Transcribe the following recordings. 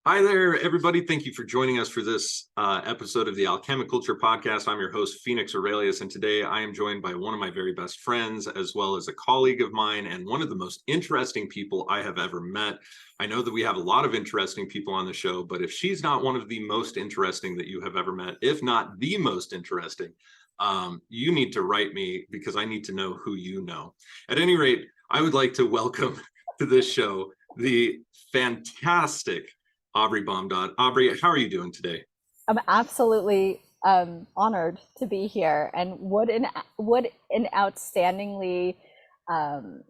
Hi there, everybody. Thank you for joining us for this episode of the Alchemic Culture Podcast. I'm your host, Phoenix Aurelius, and today I am joined by one of my very best friends, as well as a colleague of mine, and one of the most interesting people I have ever met. I know that we have a lot of interesting people on the show, but if she's not one of the most interesting that you have ever met, if not the most interesting, you need to write me because I need to know who you know. At any rate, I would like to welcome to this show the fantastic Aubrey Bamdad. Aubrey, how are you doing today? I'm absolutely honored to be here, and what an outstandingly um,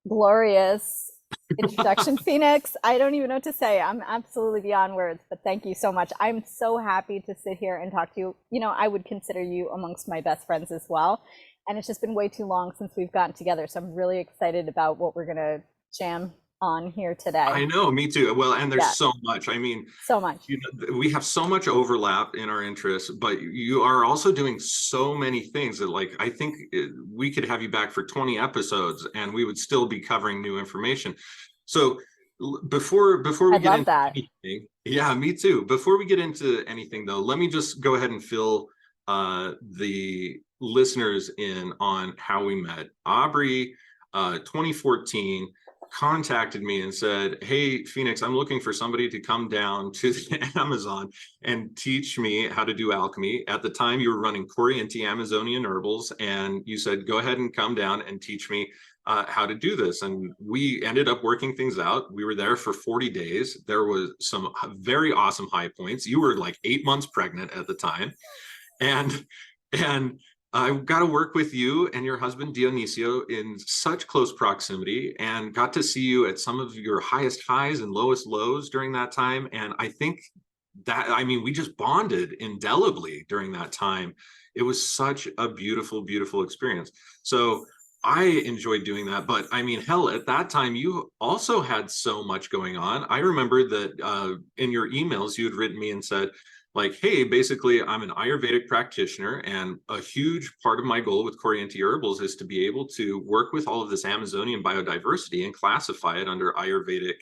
glorious introduction, Phoenix. I don't even know what to say. I'm absolutely beyond words, but thank you so much. I'm so happy to sit here and talk to you. You know, I would consider you amongst my best friends as well, and it's just been way too long since we've gotten together. So I'm really excited about what we're gonna jam on here today. I know, me too. Well, and there's Yeah, so much. I mean, so much. we have so much overlap in our interests, but you are also doing so many things that, like, I think we could have you back for 20 episodes and we would still be covering new information. So before we I'd get love into that. anything, yeah, me too. Before we get into anything, though, let me just go ahead and fill the listeners in on how we met. Aubrey, 2014, contacted me and said, "Hey, Phoenix, I'm looking for somebody to come down to the Amazon and teach me how to do alchemy." At the time, you were running Corriente Amazonian Herbals, and you said, "Go ahead and come down and teach me how to do this." And we ended up working things out. We were there for 40 days. There was some very awesome high points. You were like 8 months pregnant at the time, and and I got to work with you and your husband Dionisio in such close proximity, and got to see you at some of your highest highs and lowest lows during that time. And I think that, I mean, we just bonded indelibly during that time. It was such a beautiful, beautiful experience. So I enjoyed doing that. But I mean, hell, at that time, you also had so much going on. I remember that in your emails, you had written me and said, like, "Hey, basically, I'm an Ayurvedic practitioner, and a huge part of my goal with Corriente Herbals is to be able to work with all of this Amazonian biodiversity and classify it under Ayurvedic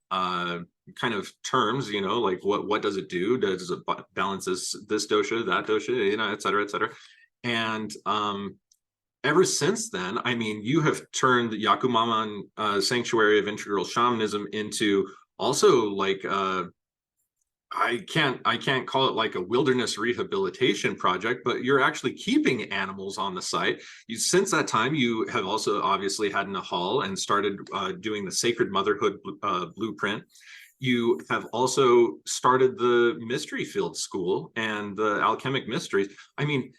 uh, kind of terms, like what does it do? Does it balance this dosha, that dosha, et cetera, et cetera." And ever since then, I mean, you have turned Yakumaman Sanctuary of Integral Shamanism into also like I can't call it like a wilderness rehabilitation project, but you're actually keeping animals on the site. Since that time, you have also obviously had Nahal and started doing the Sacred Motherhood Blueprint. You have also started the Mystery Field School and the Alchemic Mysteries. I mean,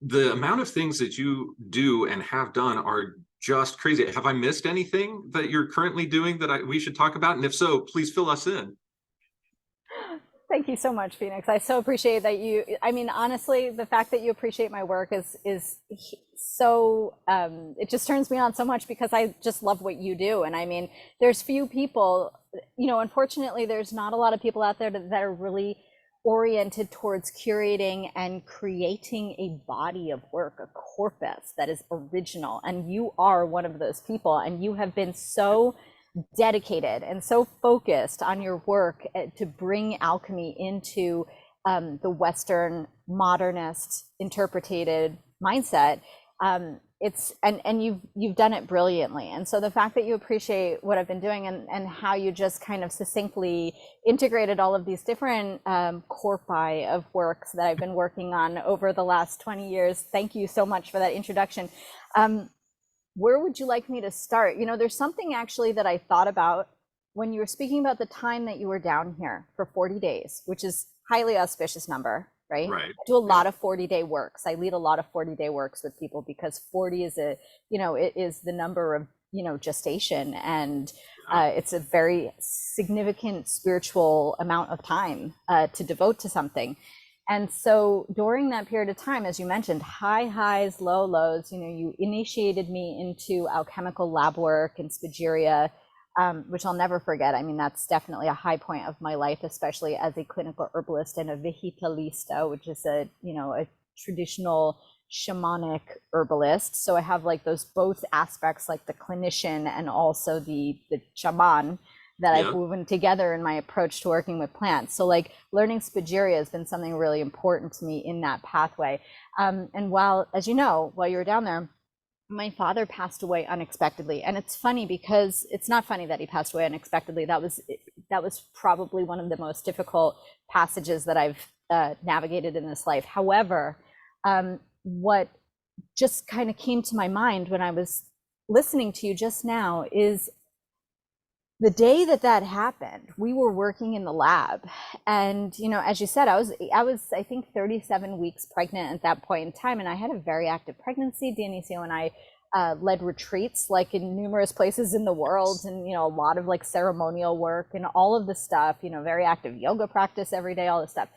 the amount of things that you do and have done are just crazy. Have I missed anything that you're currently doing that we should talk about? And if so, please fill us in. Thank you so much, Phoenix. I so appreciate that you, I mean, honestly, the fact that you appreciate my work is so, it just turns me on so much because I just love what you do. And I mean, there's few people, unfortunately, there's not a lot of people out there that are really oriented towards curating and creating a body of work, a corpus that is original. And you are one of those people, and you have been so dedicated and so focused on your work to bring alchemy into the Western modernist interpreted mindset. And you've done it brilliantly. And so the fact that you appreciate what I've been doing and how you just kind of succinctly integrated all of these different corpi of works that I've been working on over the last 20 years. Thank you so much for that introduction. Where would you like me to start? There's something actually that I thought about when you were speaking about the time that you were down here for 40 days, which is highly auspicious number, right? Right. I do a lot of 40-day works. I lead a lot of 40-day works with people because 40 is it is the number of, gestation. And it's a very significant spiritual amount of time to devote to something. And so during that period of time, as you mentioned, high highs, low lows, you initiated me into alchemical lab work and spagyria, which I'll never forget. I mean, that's definitely a high point of my life, especially as a clinical herbalist and a vegetalista, which is a traditional shamanic herbalist. So I have like those both aspects, like the clinician and also the shaman. that I've Yeah. woven together in my approach to working with plants. So like learning spagyria has been something really important to me in that pathway. And while, as you know, while you were down there, my father passed away unexpectedly. And it's funny because it's not funny that he passed away unexpectedly. That was probably one of the most difficult passages that I've navigated in this life. However, what just kind of came to my mind when I was listening to you just now is the day that that happened, we were working in the lab. And, you know, as you said, I was, I think 37 weeks pregnant at that point in time. And I had a very active pregnancy. Dionisio and I led retreats like in numerous places in the world, and, you know, a lot of like ceremonial work and all of the stuff, you know, very active yoga practice every day, all this stuff.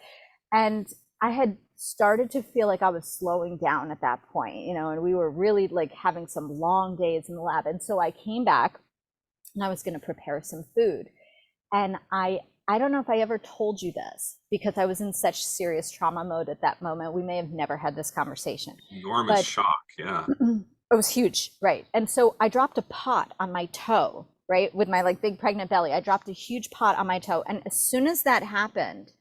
And I had started to feel like I was slowing down at that point, you know, and we were really like having some long days in the lab. And so I came back and I was going to prepare some food. And I don't know if I ever told you this because I was in such serious trauma mode at that moment. We may have never had this conversation. Enormous shock. Yeah. It was huge, right? And so I dropped a pot on my toe, right? With my like big pregnant belly. I dropped a huge pot on my toe. And as soon as that happened,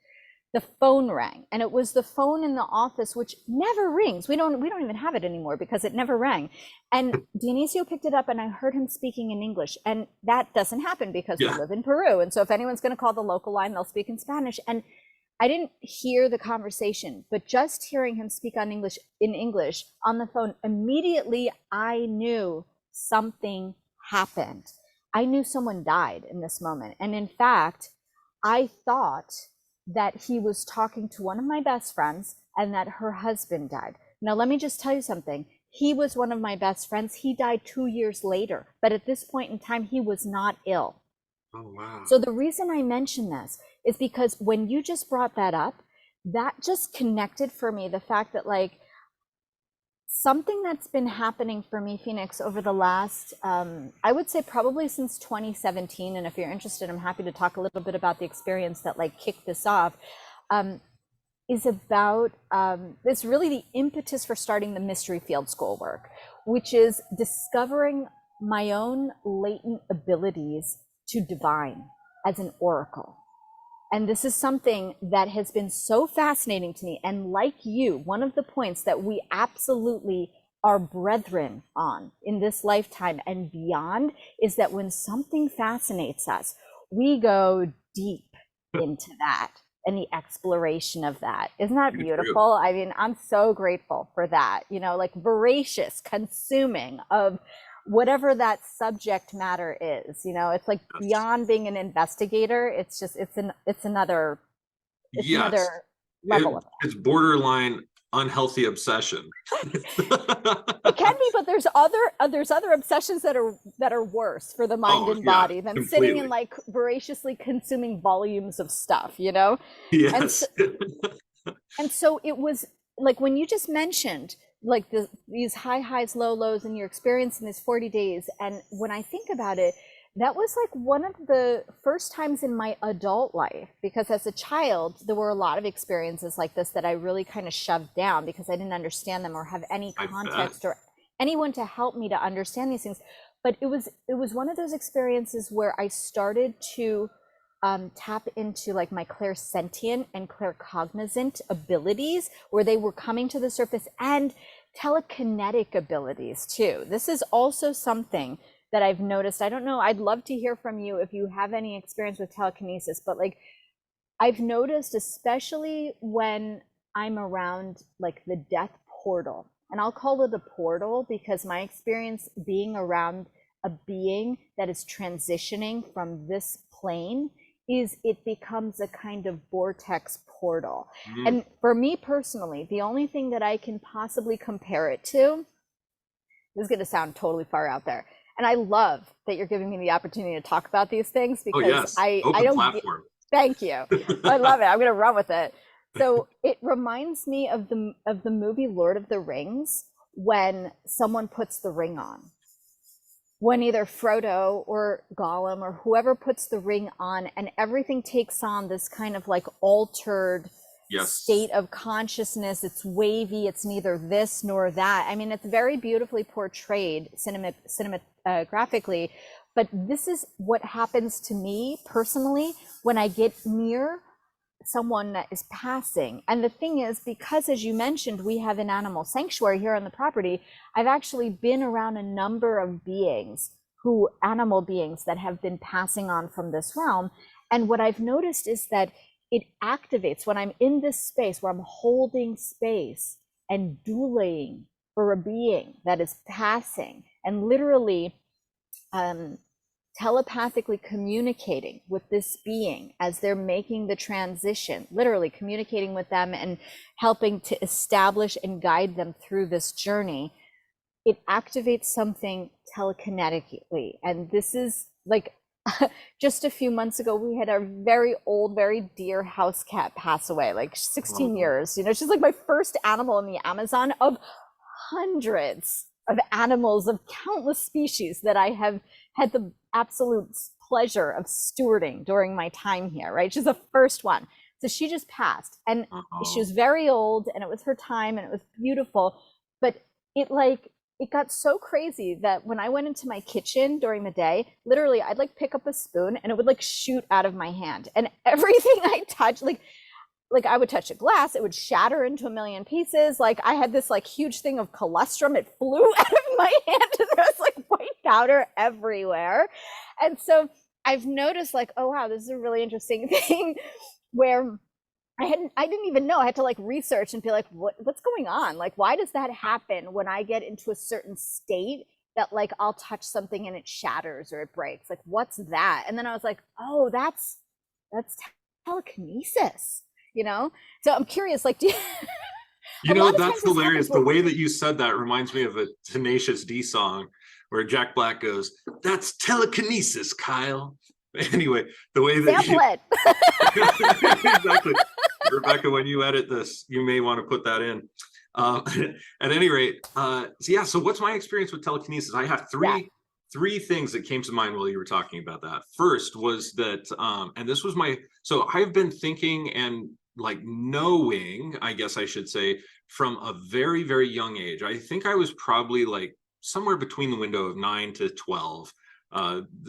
the phone rang, and it was the phone in the office, which never rings. We don't even have it anymore because it never rang. And Dionisio picked it up, and I heard him speaking in English, and that doesn't happen because we live in Peru. And so if anyone's going to call the local line, they'll speak in Spanish. And I didn't hear the conversation, but just hearing him speak in English on the phone, immediately I knew something happened. I knew someone died in this moment. And in fact, I thought that he was talking to one of my best friends and that her husband died. Now, let me just tell you something. He was one of my best friends. He died 2 years later, but at this point in time, he was not ill. Oh, wow. So the reason I mention this is because when you just brought that up, that just connected for me the fact that like something that's been happening for me, Phoenix, over the last, I would say probably since 2017. And if you're interested, I'm happy to talk a little bit about the experience that like kicked this off, is about, it's really the impetus for starting the Mystery Field School work, which is discovering my own latent abilities to divine as an oracle. And this is something that has been so fascinating to me. And like you, one of the points that we absolutely are brethren on in this lifetime and beyond is that when something fascinates us, we go deep into that and the exploration of that. Isn't that beautiful? I mean, I'm so grateful for that, you know, like voracious consuming of whatever that subject matter is. You know, it's like beyond being an investigator, it's just it's another level of it. It's borderline unhealthy obsession. It can be, but there's other obsessions that are worse for the mind and body than completely sitting and like voraciously consuming volumes of stuff, you know. Yes. And so it was like when you just mentioned like these high highs, low lows, and your experience in these 40 days. And when I think about it, that was like one of the first times in my adult life, because as a child, there were a lot of experiences like this that I really kind of shoved down because I didn't understand them or have any context or anyone to help me to understand these things. But it was one of those experiences where I started to tap into like my clairsentient and claircognizant abilities, where they were coming to the surface, and telekinetic abilities too. This is also something that I've noticed. I don't know, I'd love to hear from you if you have any experience with telekinesis, but like I've noticed, especially when I'm around like the death portal, and I'll call it a portal because my experience being around a being that is transitioning from this plane is it becomes a kind of vortex portal. And for me personally, the only thing that I can possibly compare it to, this is going to sound totally far out there, and I love that you're giving me the opportunity to talk about these things because I don't platform. Thank you. I love it. I'm going to run with it. So it reminds me of the movie Lord of the Rings, when someone puts the ring on. When either Frodo or Gollum or whoever puts the ring on, and everything takes on this kind of like altered Yes. state of consciousness. It's wavy. It's neither this nor that. I mean, it's very beautifully portrayed cinematographically, but this is what happens to me personally when I get near someone that is passing. And the thing is, because as you mentioned, we have an animal sanctuary here on the property, I've actually been around a number of beings animal beings that have been passing on from this realm. And what I've noticed is that it activates when I'm in this space where I'm holding space and dueling for a being that is passing and literally telepathically communicating with this being as they're making the transition, literally communicating with them and helping to establish and guide them through this journey. It activates something telekinetically. And this is like, just a few months ago, we had our very old, very dear house cat pass away, like 16 years. You know, she's like my first animal in the Amazon of hundreds of animals of countless species that I have had the absolute pleasure of stewarding during my time here, right? She's the first one. So she just passed, and she was very old, and it was her time, and it was beautiful. But it got so crazy that when I went into my kitchen during the day, literally I'd like pick up a spoon and it would like shoot out of my hand. And everything I touched, like I would touch a glass, it would shatter into a million pieces. Like I had this like huge thing of colostrum, it flew out of my hand and there was like white powder everywhere. And so I've noticed like, oh wow, this is a really interesting thing where I didn't even know. I had to like research and be like, what's going on? Like, why does that happen when I get into a certain state that like I'll touch something and it shatters or it breaks? Like, what's that? And then I was like, oh, that's telekinesis, you know? So I'm curious, like, You know, that's hilarious. The way that you said that reminds me of a Tenacious D song where Jack Black goes, "That's telekinesis, Kyle." Anyway, the way that exactly. Rebecca, when you edit this, you may want to put that in. At any rate, so what's my experience with telekinesis? I have three things that came to mind while you were talking about that. First was that, and this was so I've been thinking and like knowing, I guess I should say, from a very, very young age. I think I was probably like somewhere between the window of 9 to 12.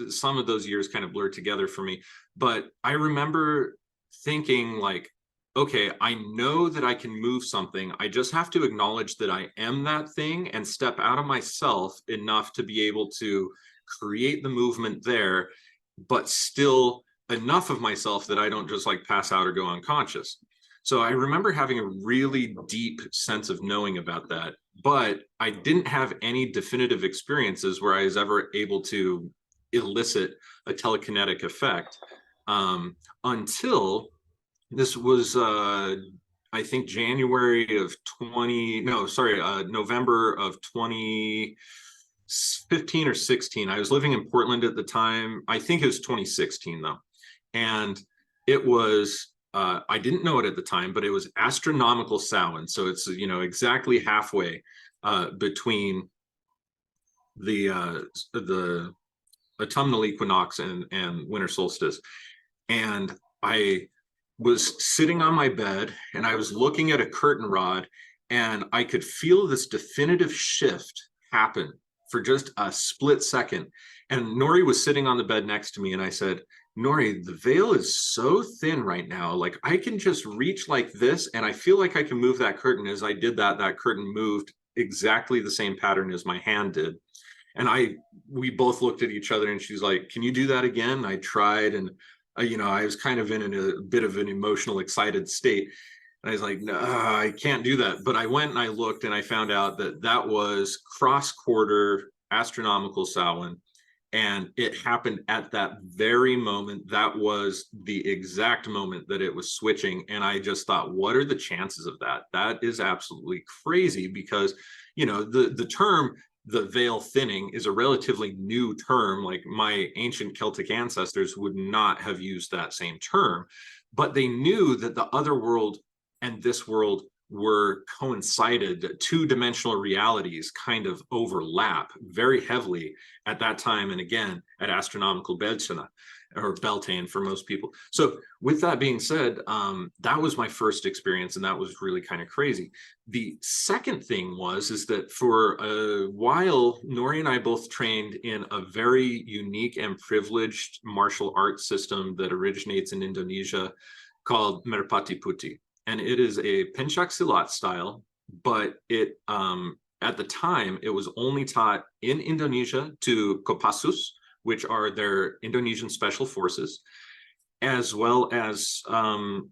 Some of those years kind of blurred together for me, but I remember thinking like, okay, I know that I can move something. I just have to acknowledge that I am that thing and step out of myself enough to be able to create the movement there, but still enough of myself that I don't just like pass out or go unconscious. So I remember having a really deep sense of knowing about that, but I didn't have any definitive experiences where I was ever able to elicit a telekinetic effect until this was, I think, November of 2015 or 16. I was living in Portland at the time. I think it was 2016 though. And it was, I didn't know it at the time, but it was astronomical Samhain. So it's, you know, exactly halfway between the autumnal equinox and winter solstice. And I was sitting on my bed and I was looking at a curtain rod and I could feel this definitive shift happen for just a split second. And Nori was sitting on the bed next to me and I said, Nori, the veil is so thin right now. Like I can just reach like this and I feel like I can move that curtain. As I did that, that curtain moved exactly the same pattern as my hand did. And we both looked at each other and she's like, can you do that again? I tried. And you know, I was kind of in a bit of an emotional, excited state. And I was like, no, I can't do that. But I went and I looked and I found out that that was cross-quarter astronomical Samhain. And it happened at that very moment. That was the exact moment that it was switching. And I just thought, what are the chances of that? That is absolutely crazy because, you know, the term, the veil thinning, is a relatively new term. Like my ancient Celtic ancestors would not have used that same term, but they knew that the other world and this world were coincided, two-dimensional realities kind of overlap very heavily at that time, and again at astronomical Beltane, or Beltane for most people. So with that being said, that was my first experience, and that was really kind of crazy. The second thing is that for a while, Nori and I both trained in a very unique and privileged martial arts system that originates in Indonesia called Merpati Putih. And it is a Pencak Silat style, but it at the time it was only taught in Indonesia to Kopassus, which are their Indonesian special forces, as well as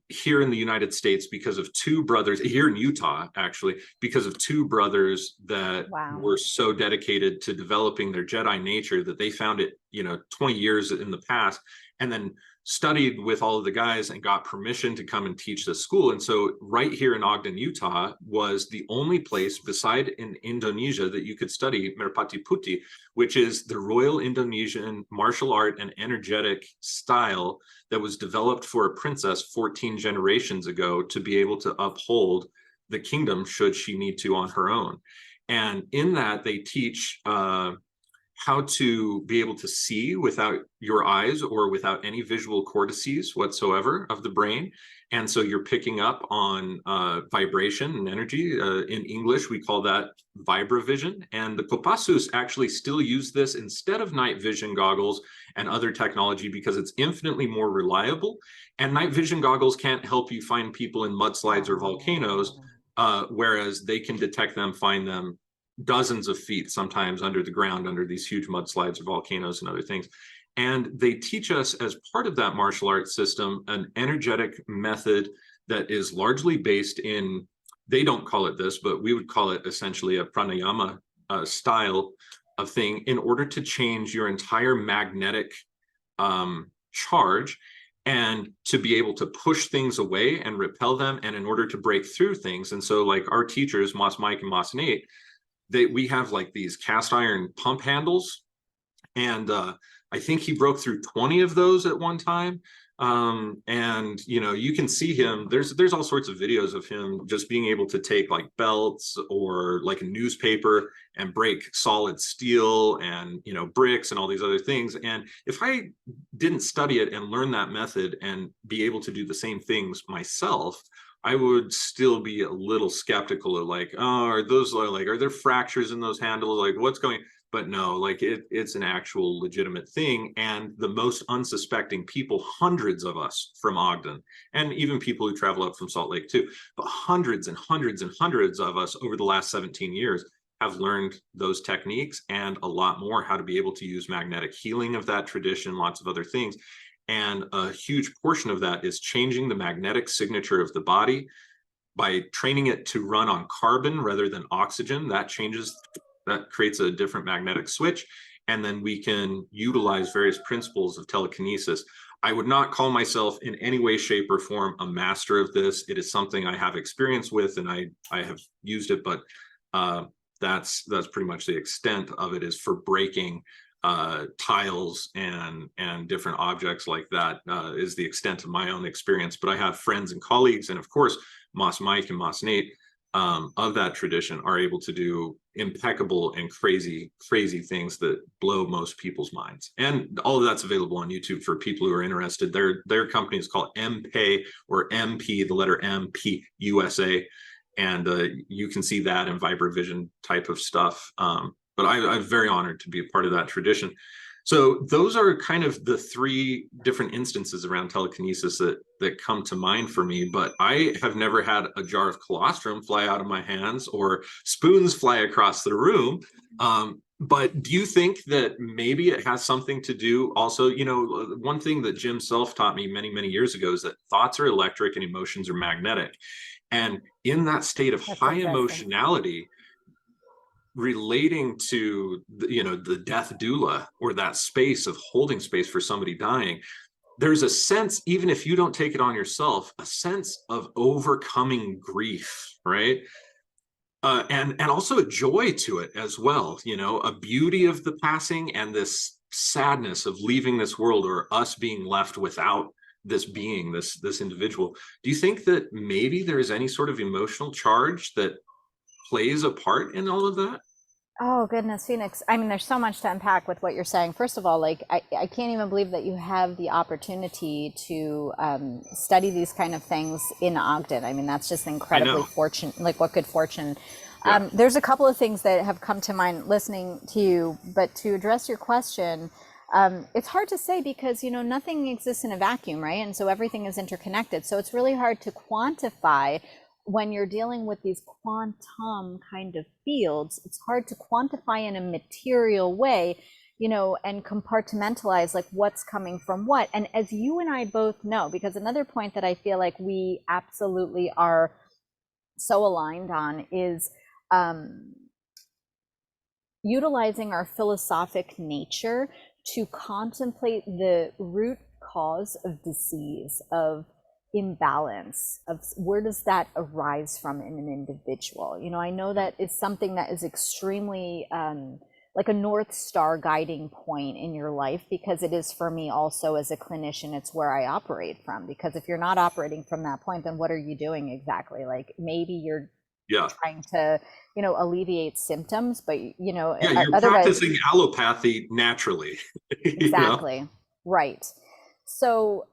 here in the United States, because of two brothers here in Utah, actually, because of two brothers that were so dedicated to developing their Jedi nature that they found it, 20 years in the past, and then studied with all of the guys and got permission to come and teach this school. And so right here in Ogden, Utah was the only place beside in Indonesia that you could study Merpati Putih, which is the Royal Indonesian martial art and energetic style that was developed for a princess 14 generations ago to be able to uphold the kingdom should she need to on her own. And in that, they teach how to be able to see without your eyes or without any visual cortices whatsoever of the brain. And so you're picking up on vibration and energy. In English, we call that vibravision. And the Kopassus actually still use this instead of night vision goggles and other technology because it's infinitely more reliable. And night vision goggles can't help you find people in mudslides or volcanoes, whereas they can detect them, find them dozens of feet, sometimes under the ground, under these huge mudslides or volcanoes and other things. And they teach us, as part of that martial arts system, an energetic method that is largely based in, they don't call it this, but we would call it essentially a pranayama style of thing, in order to change your entire magnetic charge and to be able to push things away and repel them, and in order to break through things. And so like our teachers, Mas Mike and Mas Nate, we have like these cast iron pump handles, and I think he broke through 20 of those at one time. And you can see him, there's all sorts of videos of him just being able to take like belts or like a newspaper and break solid steel and bricks and all these other things. And if I didn't study it and learn that method and be able to do the same things myself, I would still be a little skeptical of like, oh, are there fractures in those handles? Like, what's going? But no, like it's an actual legitimate thing. And the most unsuspecting people, hundreds of us from Ogden, and even people who travel up from Salt Lake too, but hundreds and hundreds and hundreds of us over the last 17 years have learned those techniques, and a lot more how to be able to use magnetic healing of that tradition, lots of other things. And a huge portion of that is changing the magnetic signature of the body by training it to run on carbon rather than oxygen. That creates a different magnetic switch. And then we can utilize various principles of telekinesis. I would not call myself in any way, shape, or form a master of this. It is something I have experience with, and I have used it, but that's pretty much the extent of it, is for breaking tiles and different objects like that, is the extent of my own experience. But I have friends and colleagues, and of course Mas Mike and Mas Nate of that tradition are able to do impeccable and crazy things that blow most people's minds. And all of that's available on YouTube for people who are interested. Their company is called MP, or MP, the letter MP USA, and you can see that in Vibravision type of stuff. But I'm very honored to be a part of that tradition. So those are kind of the three different instances around telekinesis that come to mind for me. But I have never had a jar of colostrum fly out of my hands or spoons fly across the room. But do you think that maybe it has something to do also, one thing that Jim Self taught me many, many years ago is that thoughts are electric and emotions are magnetic. And in that state of high emotionality, relating to the death doula, or that space of holding space for somebody dying, there's a sense, even if you don't take it on yourself, a sense of overcoming grief, right? And also a joy to it as well, a beauty of the passing and this sadness of leaving this world, or us being left without this being, this individual. Do you think that maybe there is any sort of emotional charge that plays a part in all of that? Oh goodness, Phoenix. I mean, there's so much to unpack with what you're saying. First of all, like I can't even believe that you have the opportunity to study these kind of things in Ogden. I mean, that's just incredibly fortunate. Like, what good fortune. Yeah. There's a couple of things that have come to mind listening to you, but to address your question, it's hard to say because, you know, nothing exists in a vacuum, right? And so everything is interconnected. So it's really hard to quantify when you're dealing with these quantum kind of fields. It's hard to quantify in a material way, you know, and compartmentalize like what's coming from what. And as you and I both know, because another point that I feel like we absolutely are so aligned on is utilizing our philosophic nature to contemplate the root cause of disease, of imbalance, of where does that arise from in an individual. You know, I know that it's something that is extremely like a North Star guiding point in your life, because it is for me also as a clinician. It's where I operate from, because if you're not operating from that point, then what are you doing exactly? Like, maybe you're trying to, you know, alleviate symptoms, but, you know, You're otherwise practicing allopathy naturally. exactly, you know? Right. So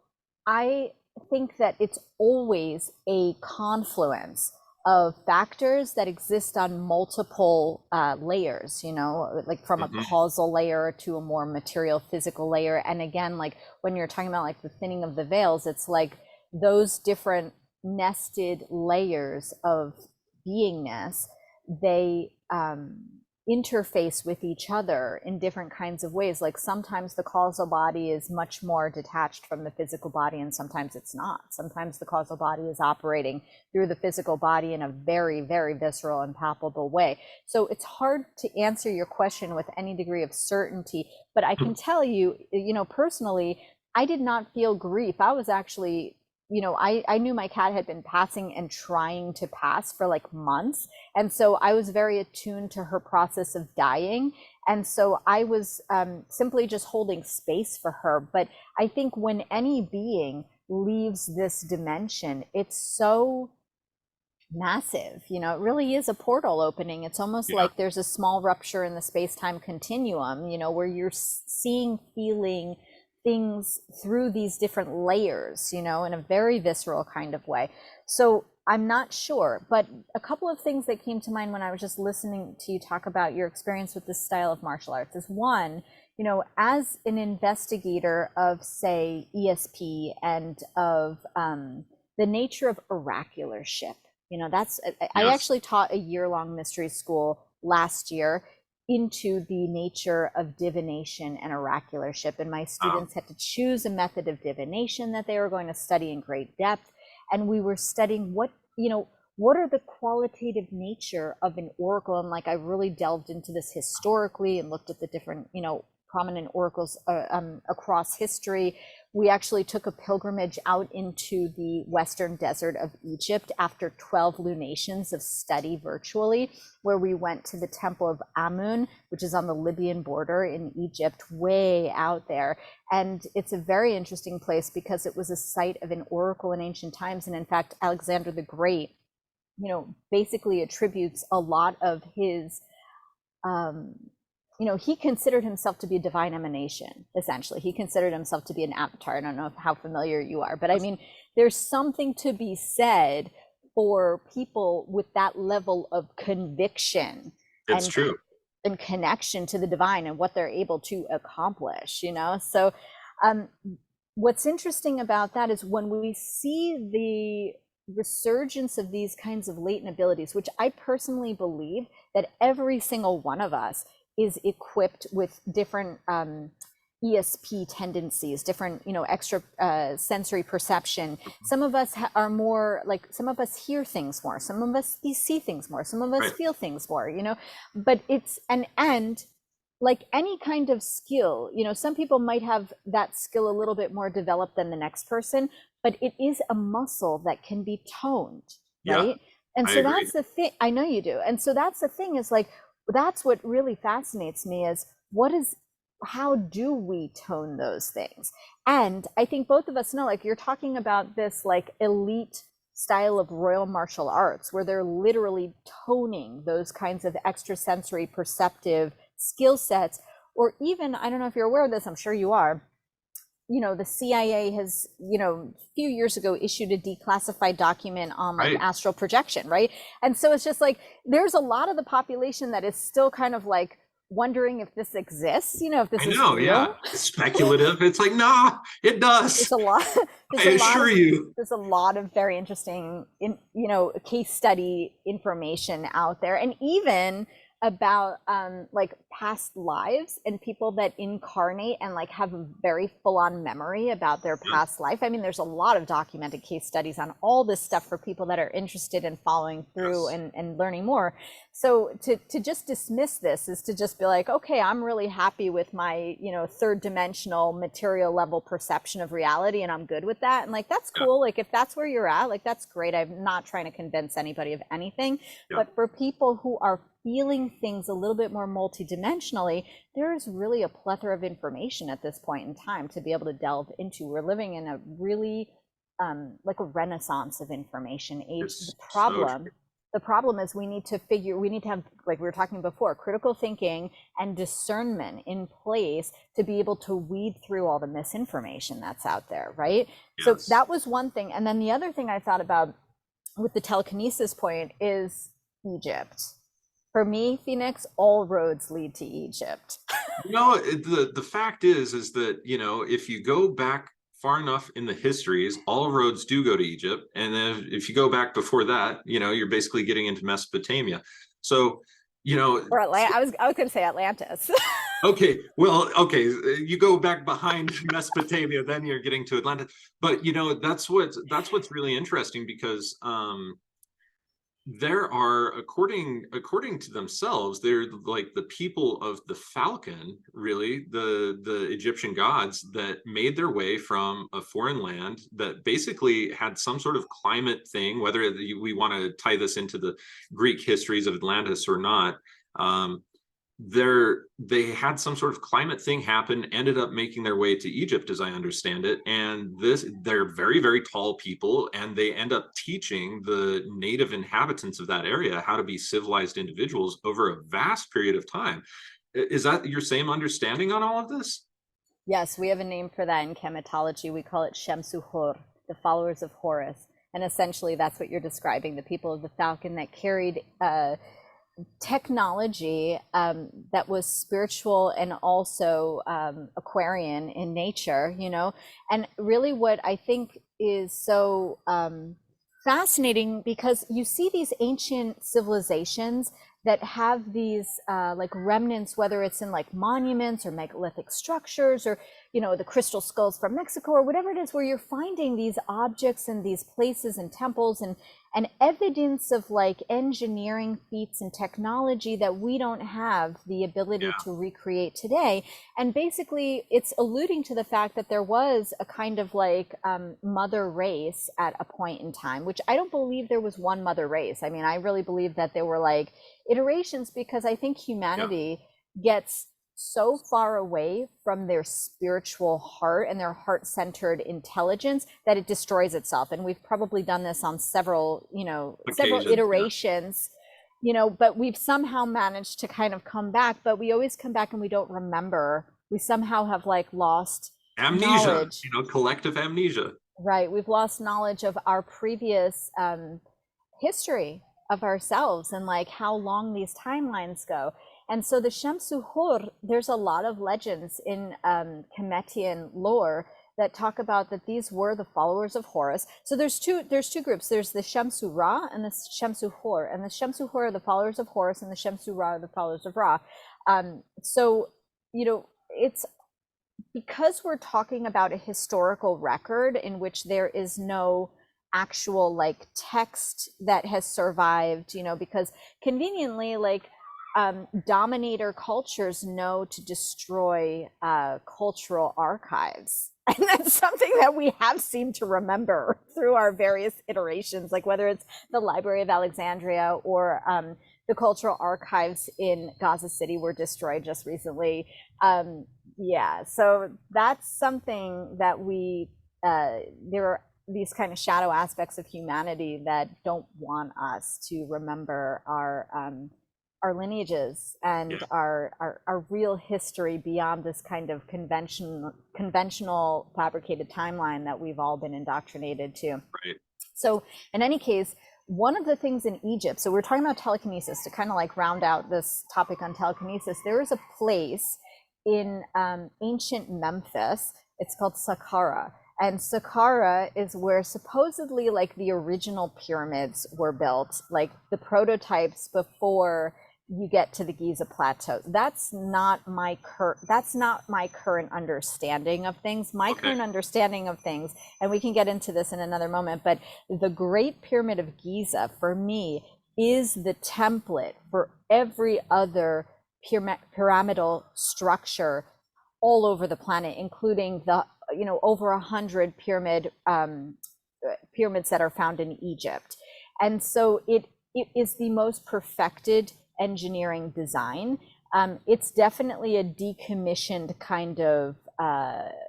I think that it's always a confluence of factors that exist on multiple layers, you know, like from a causal layer to a more material physical layer. And again, like when you're talking about like the thinning of the veils, it's like those different nested layers of beingness, they interface with each other in different kinds of ways. Like sometimes the causal body is much more detached from the physical body, and sometimes it's not. Sometimes the causal body is operating through the physical body in a very, very visceral and palpable way. So it's hard to answer your question with any degree of certainty, but I can tell you, you know, personally, I did not feel grief. I was actually, you know, I knew my cat had been passing and trying to pass for like months. And so I was very attuned to her process of dying. And so I was simply just holding space for her. But I think when any being leaves this dimension, it's so massive. You know, it really is a portal opening. It's almost like there's a small rupture in the space-time continuum, you know, where you're seeing, feeling things through these different layers, you know, in a very visceral kind of way. So I'm not sure, but a couple of things that came to mind when I was just listening to you talk about your experience with this style of martial arts is, one, you know, as an investigator of, say, ESP and of the nature of oracularship, you know, that's, I actually taught a year-long mystery school last year into the nature of divination and oracularship. And my students had to choose a method of divination that they were going to study in great depth. And we were studying what, you know, what are the qualitative nature of an oracle? And like, I really delved into this historically and looked at the different, you know, prominent oracles across history. We actually took a pilgrimage out into the western desert of Egypt after 12 lunations of study virtually, where we went to the temple of Amun, which is on the Libyan border in Egypt, way out there. And it's a very interesting place because it was a site of an oracle in ancient times. And in fact, Alexander the Great, you know, basically attributes a lot of his, you know, he considered himself to be a divine emanation, essentially. He considered himself to be an avatar. I don't know how familiar you are, but I mean, there's something to be said for people with that level of conviction and connection to the divine and what they're able to accomplish, you know? So what's interesting about that is when we see the resurgence of these kinds of latent abilities, which I personally believe that every single one of us is equipped with different ESP tendencies, different, you know, extra sensory perception. Some of us are more like, some of us hear things more, some of us see things more, some of us feel things more, you know, but it's an end. Like any kind of skill, you know, some people might have that skill a little bit more developed than the next person, but it is a muscle that can be toned, right? And so that's the thing. I know you do. And so that's the thing, is like, that's what really fascinates me, is how do we tone those things? And I think both of us know, like you're talking about this like elite style of royal martial arts where they're literally toning those kinds of extrasensory perceptive skill sets. Or even, I don't know if you're aware of this, I'm sure you are, you know, the CIA has, you know, a few years ago issued a declassified document on like Right. astral projection, right? And so it's just like there's a lot of the population that is still kind of like wondering if this exists, you know, if this I is know, yeah. real. It's speculative. It's like, nah, it There's does. a lot there's I a lot assure of you. there's a lot of very interesting you know, case study information out there, and even about like past lives and people that incarnate and like have a very full-on memory about their Yeah, past life. I mean, there's a lot of documented case studies on all this stuff for people that are interested in following through yes. and learning more. So to just dismiss this is to just be like, okay, I'm really happy with my, you know, third dimensional material level perception of reality and I'm good with that. And like, that's Yeah, cool. Like if that's where you're at, like that's great. I'm not trying to convince anybody of anything. yeah. But for people who are feeling things a little bit more multidimensionally, there is really a plethora of information at this point in time to be able to delve into. We're living in a really like a renaissance of information age. It's so true. The problem is we need to have, like we were talking before, critical thinking and discernment in place to be able to weed through all the misinformation that's out there, right? So Yes. that was one thing. And then the other thing I thought about with the telekinesis point is Egypt. For me, Phoenix, all roads lead to Egypt. No, the fact is that, you know, if you go back far enough in the histories, all roads do go to Egypt. And then if you go back before that, you know, you're basically getting into Mesopotamia. So, you know, Or Atlanta. I was going to say Atlantis. okay, well, okay, you go back behind Mesopotamia, then you're getting to Atlanta. But you know, that's what's really interesting because there are, according to themselves, they're like the people of the Falcon, really, the Egyptian gods that made their way from a foreign land that basically had some sort of climate thing, whether we want to tie this into the Greek histories of Atlantis or not. They had some sort of climate thing happen, ended up making their way to Egypt, as I understand it. And they're very, very tall people, and they end up teaching the native inhabitants of that area how to be civilized individuals over a vast period of time. Is that your same understanding on all of this? Yes, we have a name for that in chematology. We call it Shemsu Hor, the followers of Horus. And essentially, that's what you're describing, the people of the Falcon that carried technology that was spiritual and also Aquarian in nature, you know. And really, what I think is so fascinating, because you see these ancient civilizations that have these like remnants, whether it's in like monuments or megalithic structures, or you know, the crystal skulls from Mexico or whatever it is, where you're finding these objects and these places and temples and evidence of like engineering feats and technology that we don't have the ability Yeah, to recreate today. And basically it's alluding to the fact that there was a kind of like mother race at a point in time, which I don't believe there was one mother race. I mean, I really believe that there were like iterations, because I think yeah, humanity gets so far away from their spiritual heart and their heart-centered intelligence that it destroys itself. And we've probably done this on several, you know, several occasions. Yeah, iterations, you know, but we've somehow managed to kind of come back, but we always come back and we don't remember. We somehow have like lost amnesia. knowledge, You know, collective amnesia. right? We've lost knowledge of our previous history of ourselves and like how long these timelines go. And so the Shemsu Hor, there's a lot of legends in Kemetian lore that talk about that these were the followers of Horus. So there's two groups. There's the Shemsu Ra and the Shemsu Hor. And the Shemsu Hor are the followers of Horus, and the Shemsu Ra are the followers of Ra. So, you know, it's because we're talking about a historical record in which there is no actual like text that has survived, you know, because conveniently, like dominator cultures know to destroy cultural archives. And that's something that we have seemed to remember through our various iterations, like whether it's the Library of Alexandria or the cultural archives in Gaza City were destroyed just recently. Yeah, so that's something that there are these kind of shadow aspects of humanity that don't want us to remember our lineages and Yeah. our real history beyond this kind of conventional fabricated timeline that we've all been indoctrinated to. Right. So in any case, one of the things in Egypt, so we're talking about telekinesis to kind of like round out this topic on telekinesis. There is a place in ancient Memphis, it's called Saqqara. And Saqqara is where supposedly like the original pyramids were built, like the prototypes before you get to the Giza plateau. That's not my current understanding of things. My current understanding of things, and we can get into this in another moment, but the Great Pyramid of Giza for me is the template for every other pyramidal structure all over the planet, including the over 100 pyramids that are found in Egypt. And so it is the most perfected engineering design. It's definitely a decommissioned kind of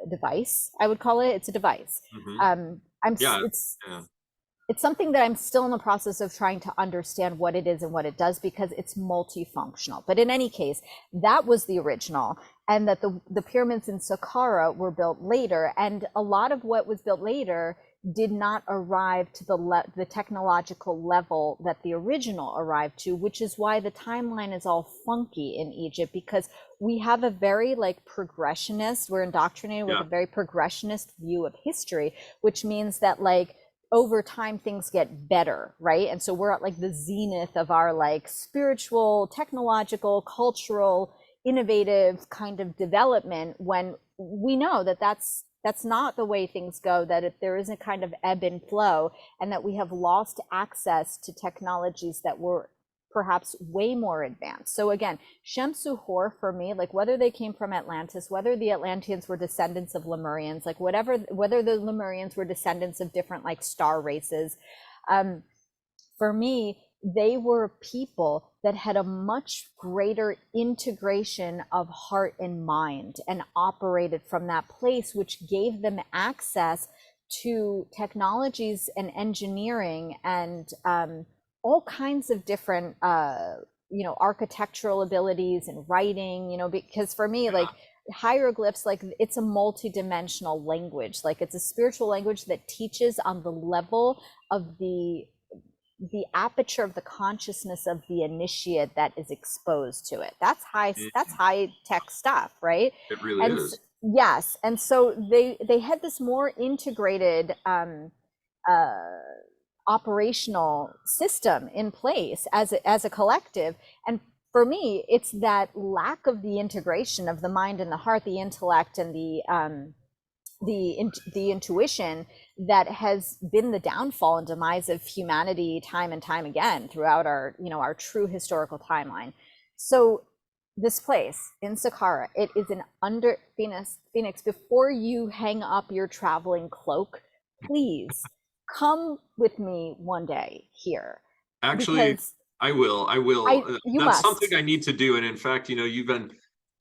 device, I would call it. It's a device. It's something that I'm still in the process of trying to understand what it is and what it does, because it's multifunctional. But in any case, that was the original, and that the pyramids in Saqqara were built later, and a lot of what was built later did not arrive to the technological level that the original arrived to, which is why the timeline is all funky in Egypt, because we have a very we're indoctrinated with a very progressionist view of history, which means that over time things get better, right? And so we're at the zenith of our spiritual, technological, cultural, innovative kind of development, when we know that that's not the way things go, that if there is a kind of ebb and flow, and that we have lost access to technologies that were perhaps way more advanced. So again, Shemsu Hor for me, whether they came from Atlantis, whether the Atlanteans were descendants of Lemurians, whether the Lemurians were descendants of different star races, for me, they were people that had a much greater integration of heart and mind and operated from that place, which gave them access to technologies and engineering and all kinds of different architectural abilities and writing, because for me, hieroglyphs, it's a multidimensional language. It's a spiritual language that teaches on the level of the aperture of the consciousness of the initiate that is exposed to it. That's high tech stuff, right? It really is. Yes. And so they had this more integrated operational system in place as a collective. And for me, it's that lack of the integration of the mind and the heart, the intellect and the intuition that has been the downfall and demise of humanity time and time again throughout our true historical timeline. So this place in Saqqara, it is Phoenix, before you hang up your traveling cloak, please come with me one day here. Actually, I will. You That's must. something I need to do. And in fact, you've been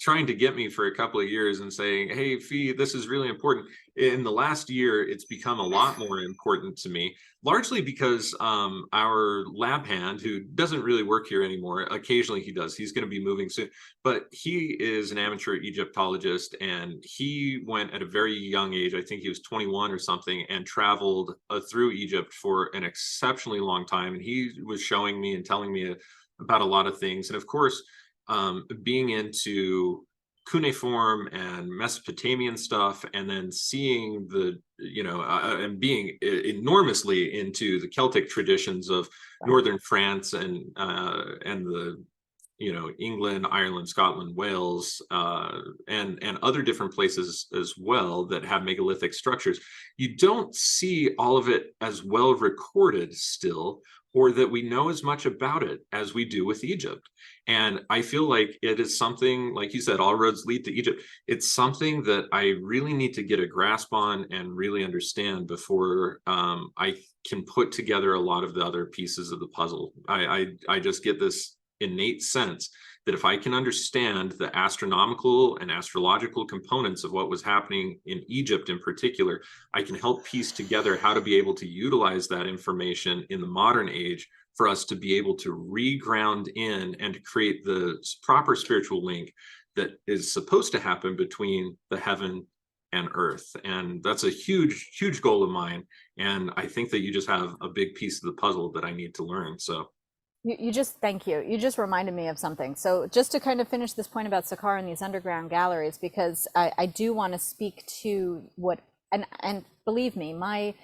trying to get me for a couple of years and saying, hey, Fee, this is really important. In the last year, it's become a lot more important to me, largely because our lab hand, who doesn't really work here anymore, occasionally he does, he's going to be moving soon, but he is an amateur Egyptologist, and he went at a very young age, I think he was 21 or something, and traveled through Egypt for an exceptionally long time. And he was showing me and telling me about a lot of things. And of course, being into cuneiform and Mesopotamian stuff, and then seeing and being enormously into the Celtic traditions of northern France and the England, Ireland, Scotland, Wales, and other different places as well that have megalithic structures. You don't see all of it as well recorded still, or that we know as much about it as we do with Egypt. And I feel like it is something, like you said, all roads lead to Egypt. It's something that I really need to get a grasp on and really understand before I can put together a lot of the other pieces of the puzzle. I just get this innate sense that if I can understand the astronomical and astrological components of what was happening in Egypt in particular, I can help piece together how to be able to utilize that information in the modern age for us to be able to reground in and to create the proper spiritual link that is supposed to happen between the heaven and earth. And that's a huge goal of mine. And I think that you just have a big piece of the puzzle that I need to learn. So You just, thank you. You just reminded me of something. So just to kind of finish this point about Saqqara and these underground galleries, because I do want to speak to what, and believe me, my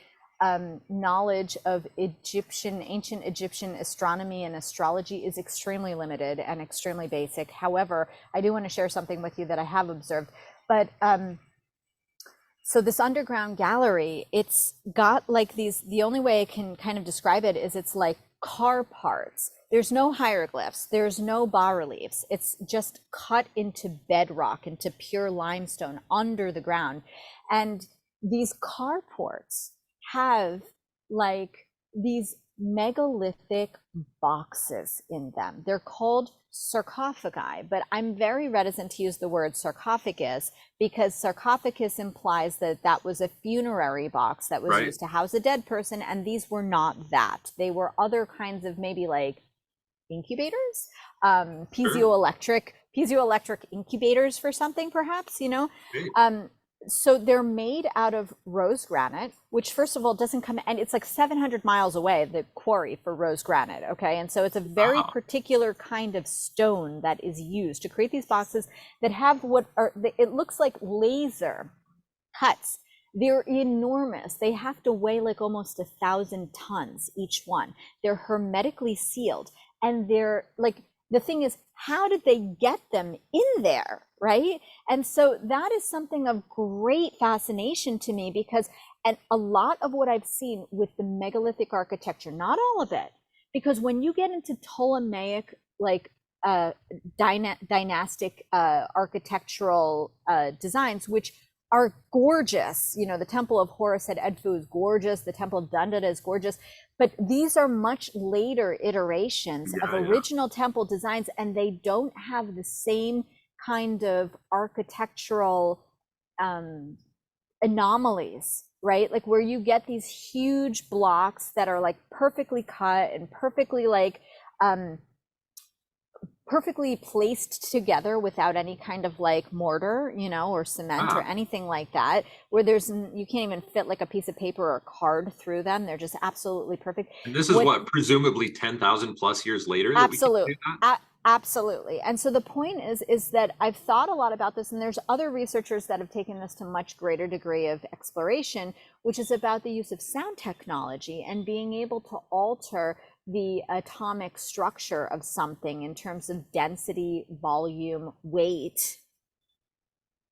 knowledge of ancient Egyptian astronomy and astrology is extremely limited and extremely basic. However, I do want to share something with you that I have observed. But so this underground gallery, it's got like these, the only way I can kind of describe it is it's like car parts. There's no hieroglyphs, there's no bas-reliefs. It's just cut into bedrock, into pure limestone under the ground. And these carports have like these megalithic boxes in them. They're called sarcophagi, but I'm very reticent to use the word sarcophagus because sarcophagus implies that that was a funerary box that was used to house a dead person, and these were not that. They were other kinds of maybe like incubators, piezoelectric incubators for something, perhaps, you know. So they're made out of rose granite, which first of all doesn't come, and it's like 700 miles away, the quarry for rose granite, okay? And so it's a very particular kind of stone that is used to create these boxes that have what are, it looks like laser cuts. They're enormous. They have to weigh like almost 1,000 tons each one. They're hermetically sealed, and they're like, the thing is, how did they get them in there, right? And so that is something of great fascination to me because, and a lot of what I've seen with the megalithic architecture, not all of it, because when you get into Ptolemaic, like dynastic architectural designs, which are gorgeous, you know, the Temple of Horus at Edfu is gorgeous, the Temple of Dundada is gorgeous, but these are much later iterations of original temple designs, and they don't have the same kind of architectural anomalies, right? Like where you get these huge blocks that are like perfectly cut and perfectly like perfectly placed together without any kind of like mortar, you know, or cement or anything like that, where there's, you can't even fit like a piece of paper or a card through them. They're just absolutely perfect. And this is what presumably 10,000 plus years later that absolutely, we can do that? Absolutely. And so the point is that I've thought a lot about this, and there's other researchers that have taken this to much greater degree of exploration, which is about the use of sound technology and being able to alter the atomic structure of something in terms of density, volume, weight.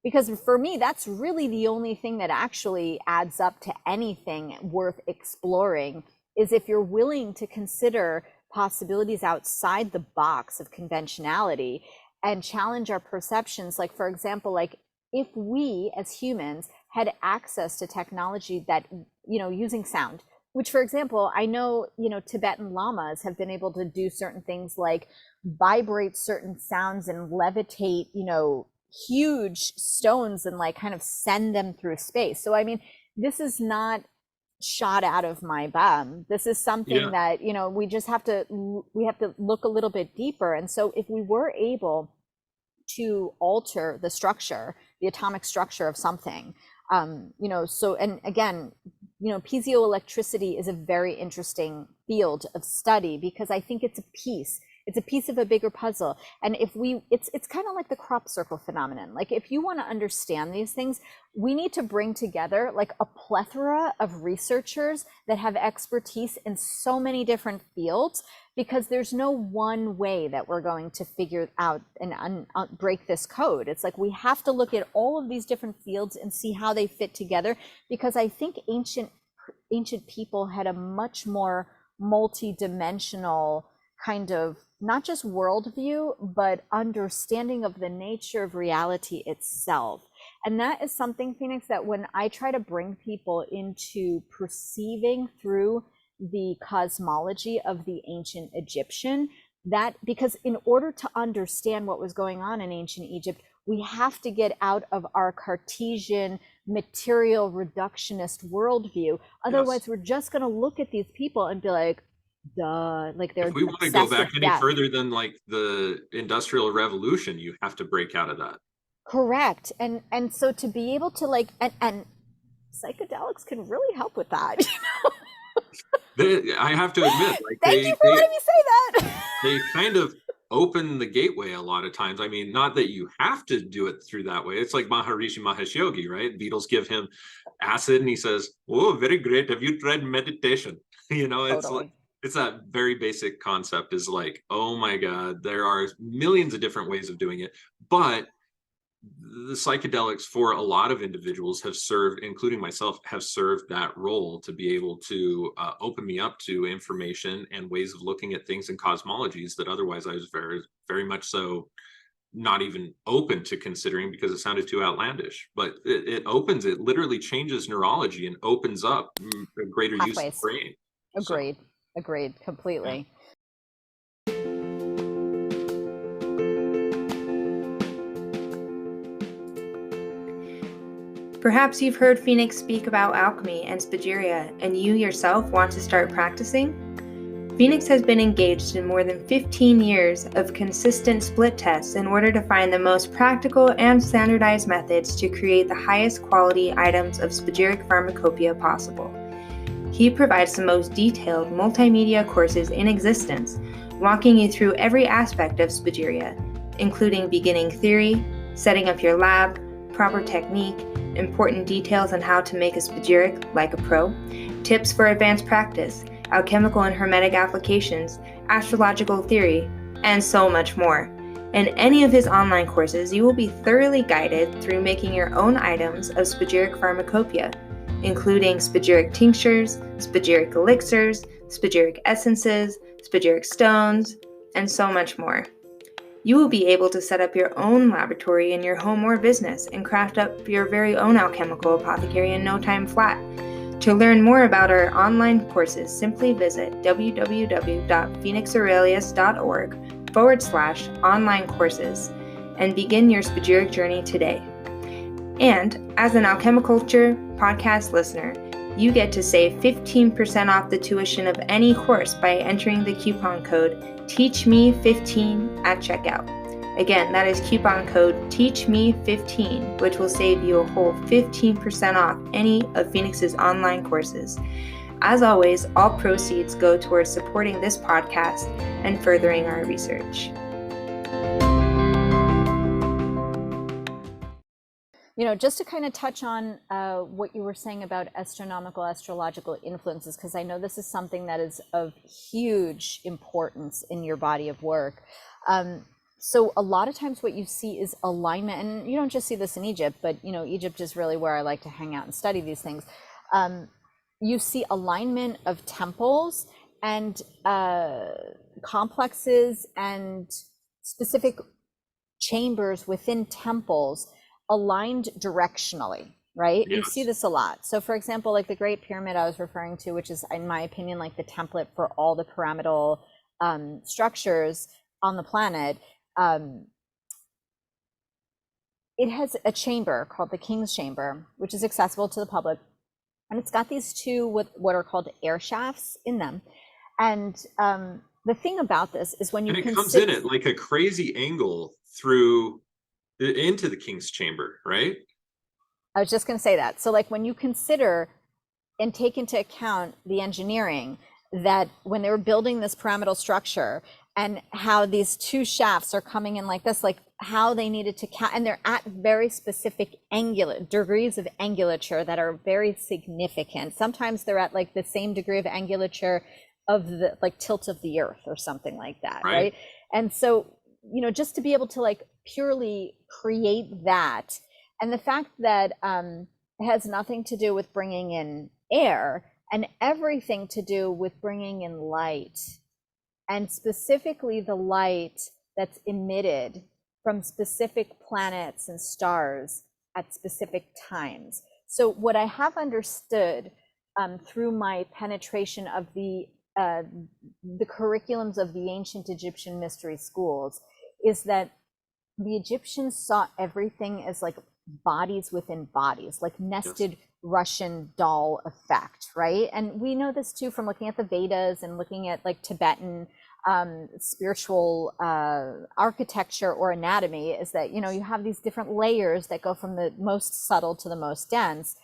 Because for me, that's really the only thing that actually adds up to anything worth exploring, is if you're willing to consider possibilities outside the box of conventionality and challenge our perceptions. Like, for example, like if we as humans had access to technology that, you know, using sound, which, for example, I know, you know, Tibetan lamas have been able to do certain things like vibrate certain sounds and levitate, you know, huge stones and like kind of send them through space. So, I mean, this is not shot out of my bum. This is something that, you know, we just have to, we have to look a little bit deeper. And so if we were able to alter the structure, the atomic structure of something, you know, so, and again, you know, piezoelectricity is a very interesting field of study because I think it's a piece of a bigger puzzle. And if we, it's kind of like the crop circle phenomenon. Like if you want to understand these things, we need to bring together like a plethora of researchers that have expertise in so many different fields, because there's no one way that we're going to figure out and break this code. It's like we have to look at all of these different fields and see how they fit together, because I think ancient people had a much more multi-dimensional kind of not just worldview, but understanding of the nature of reality itself. And that is something, Phoenix, that when I try to bring people into perceiving through the cosmology of the ancient Egyptian, that, because in order to understand what was going on in ancient Egypt, we have to get out of our Cartesian material reductionist worldview. Otherwise, Yes. we're just going to look at these people and be like, duh, like they're If we want to go obsessed with back any death. further than like the Industrial Revolution, you have to break out of that. Correct. And so to be able to like, and psychedelics can really help with that. I have to admit, like Thank you for letting me say that. they kind of open the gateway a lot of times. I mean, not that you have to do it through that way. It's like Maharishi Mahesh Yogi, right? Beatles give him acid and he says, "Oh, very great. Have you tried meditation?" You know, it's like Totally. it's that very basic concept is like, oh my God, there are millions of different ways of doing it. But the psychedelics for a lot of individuals have served, including myself, have served that role to be able to open me up to information and ways of looking at things and cosmologies that otherwise I was very, very much so not even open to considering because it sounded too outlandish. But it opens, it literally changes neurology and opens up a greater use of the Pathways. brain. So, Agreed. Agreed. yeah. Completely. Perhaps you've heard Phoenix speak about alchemy and spagyria, and you yourself want to start practicing? Phoenix has been engaged in more than 15 years of consistent split tests in order to find the most practical and standardized methods to create the highest quality items of spagyric pharmacopoeia possible. He provides the most detailed multimedia courses in existence, walking you through every aspect of spagyria, including beginning theory, setting up your lab, proper technique, important details on how to make a spagyric like a pro, tips for advanced practice, alchemical and hermetic applications, astrological theory, and so much more. In any of his online courses, you will be thoroughly guided through making your own items of spagyric pharmacopoeia, including spagyric tinctures, spagyric elixirs, spagyric essences, spagyric stones, and so much more. You will be able to set up your own laboratory in your home or business and craft up your very own alchemical apothecary in no time flat. To learn more about our online courses, simply visit www.phoenixaurelius.org/online courses and begin your spagyric journey today. And as an Alchemiculture podcast listener, you get to save 15% off the tuition of any course by entering the coupon code TEACHME15 at checkout. Again, that is coupon code TEACHME15, which will save you a whole 15% off any of Phoenix's online courses. As always, all proceeds go towards supporting this podcast and furthering our research. You know, just to kind of touch on what you were saying about astrological influences, because I know this is something that is of huge importance in your body of work. So a lot of times what you see is alignment, and you don't just see this in Egypt, but you know, Egypt is really where I like to hang out and study these things. You see alignment of temples and complexes and specific chambers within temples aligned directionally, right? Yes. You see this a lot. So for example, like the Great Pyramid I was referring to, which is in my opinion like the template for all the pyramidal structures on the planet, it has a chamber called the King's Chamber, which is accessible to the public, and it's got these two what are called air shafts in them. And the thing about this is when you and it comes in at like a crazy angle through into the King's Chamber, right? I was just going to say that. So like when you consider and take into account the engineering that when they were building this pyramidal structure and how these two shafts are coming in like this, like how they needed to and they're at very specific degrees of angulature that are very significant. Sometimes they're at like the same degree of angulature of the like tilt of the earth or something like that, right? And so, you know, just to be able to like purely create that, and the fact that it has nothing to do with bringing in air and everything to do with bringing in light, and specifically the light that's emitted from specific planets and stars at specific times. So what I have understood through my penetration of the the curriculums of the ancient Egyptian mystery schools is that the Egyptians saw everything as like bodies within bodies, like nested Russian doll effect, right? And we know this too from looking at the Vedas and looking at like Tibetan spiritual architecture or anatomy, is that, you know, you have these different layers that go from the most subtle to the most dense.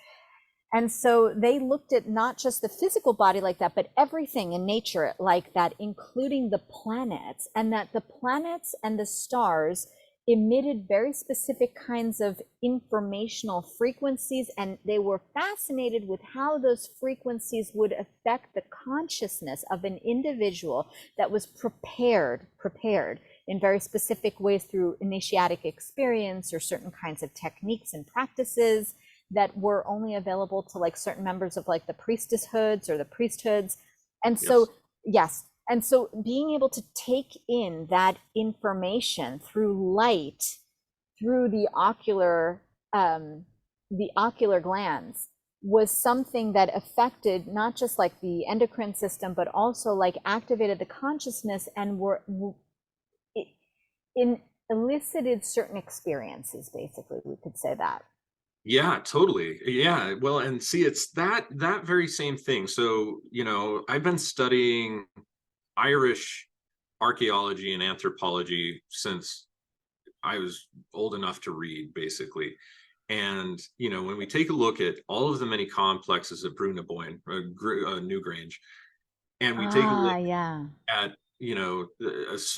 And so they looked at not just the physical body like that, but everything in nature like that, including the planets, and that the planets and the stars emitted very specific kinds of informational frequencies, and they were fascinated with how those frequencies would affect the consciousness of an individual that was prepared in very specific ways through initiatic experience or certain kinds of techniques and practices that were only available to like certain members of like the priestesshoods or the priesthoods. And so and so being able to take in that information through light, through the ocular glands, was something that affected not just like the endocrine system, but also like activated the consciousness and elicited certain experiences, basically, we could say that. Yeah, totally. Yeah. Well, and see, it's that very same thing. So, you know, I've been studying Irish archaeology and anthropology since I was old enough to read, basically. And, you know, when we take a look at all of the many complexes of Bruneboyne, Newgrange, and we take a look at, you know,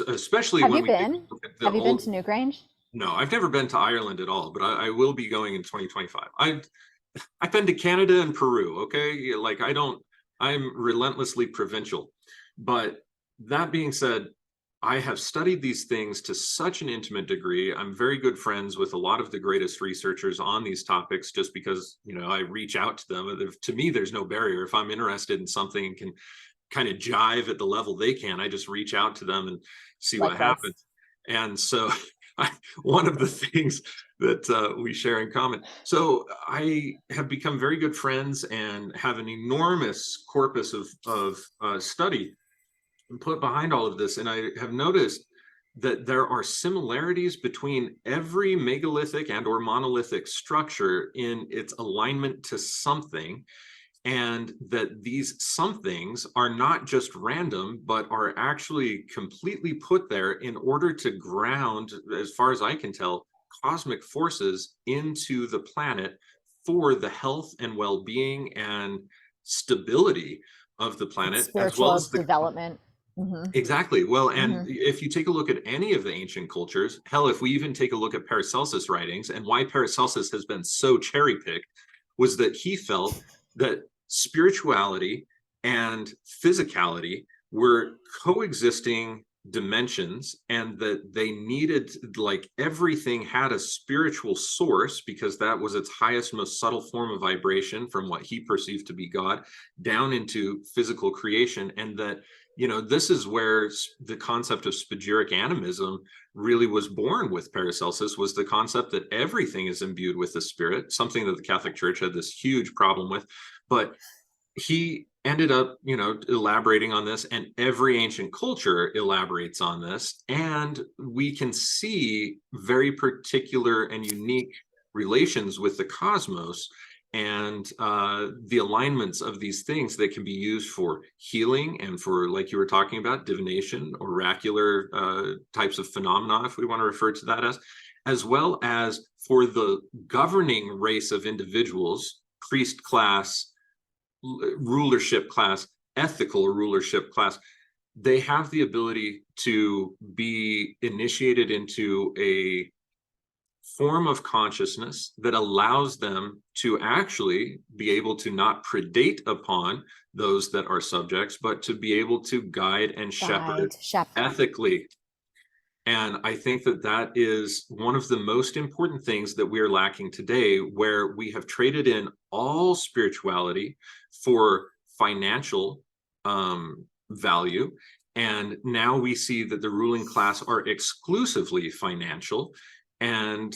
especially Have when you we been? take a look at Have you been to Newgrange? No, I've never been to Ireland at all, but I will be going in 2025. I've been to Canada and Peru, okay? Like I'm relentlessly provincial. But that being said, I have studied these things to such an intimate degree. I'm very good friends with a lot of the greatest researchers on these topics just because, you know, I reach out to them. To me, there's no barrier. If I'm interested in something and can kind of jive at the level they can, I just reach out to them and see what happens. And so one of the things that we share in common. So I have become very good friends and have an enormous corpus of study put behind all of this. And I have noticed that there are similarities between every megalithic and or monolithic structure in its alignment to something, and that these somethings are not just random, but are actually completely put there in order to ground, as far as I can tell, cosmic forces into the planet for the health and well-being and stability of the planet, as well as the development. Exactly. Well, and if you take a look at any of the ancient cultures, hell, if we even take a look at Paracelsus' writings, and why Paracelsus has been so cherry-picked was that he felt that spirituality and physicality were coexisting dimensions, and that they needed, like, everything had a spiritual source because that was its highest, most subtle form of vibration from what he perceived to be God down into physical creation. And that, you know, this is where the concept of spagyric animism really was born with Paracelsus, was the concept that everything is imbued with the spirit, something that the Catholic Church had this huge problem with. But he ended up, you know, elaborating on this, and every ancient culture elaborates on this. And we can see very particular and unique relations with the cosmos and the alignments of these things that can be used for healing and for, like you were talking about, divination, oracular types of phenomena, if we want to refer to that as well as for the governing race of individuals, priest class, rulership class, ethical rulership class. They have the ability to be initiated into a form of consciousness that allows them to actually be able to not predate upon those that are subjects, but to be able to guide and shepherd ethically. And I think that that is one of the most important things that we're lacking today, where we have traded in all spirituality for financial value. And now we see that the ruling class are exclusively financial. And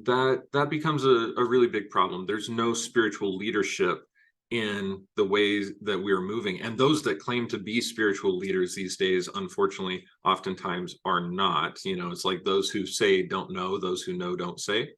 that becomes a really big problem. There's no spiritual leadership in the ways that we're moving. And those that claim to be spiritual leaders these days, unfortunately, oftentimes are not. You know, it's like those who say don't know, those who know don't say.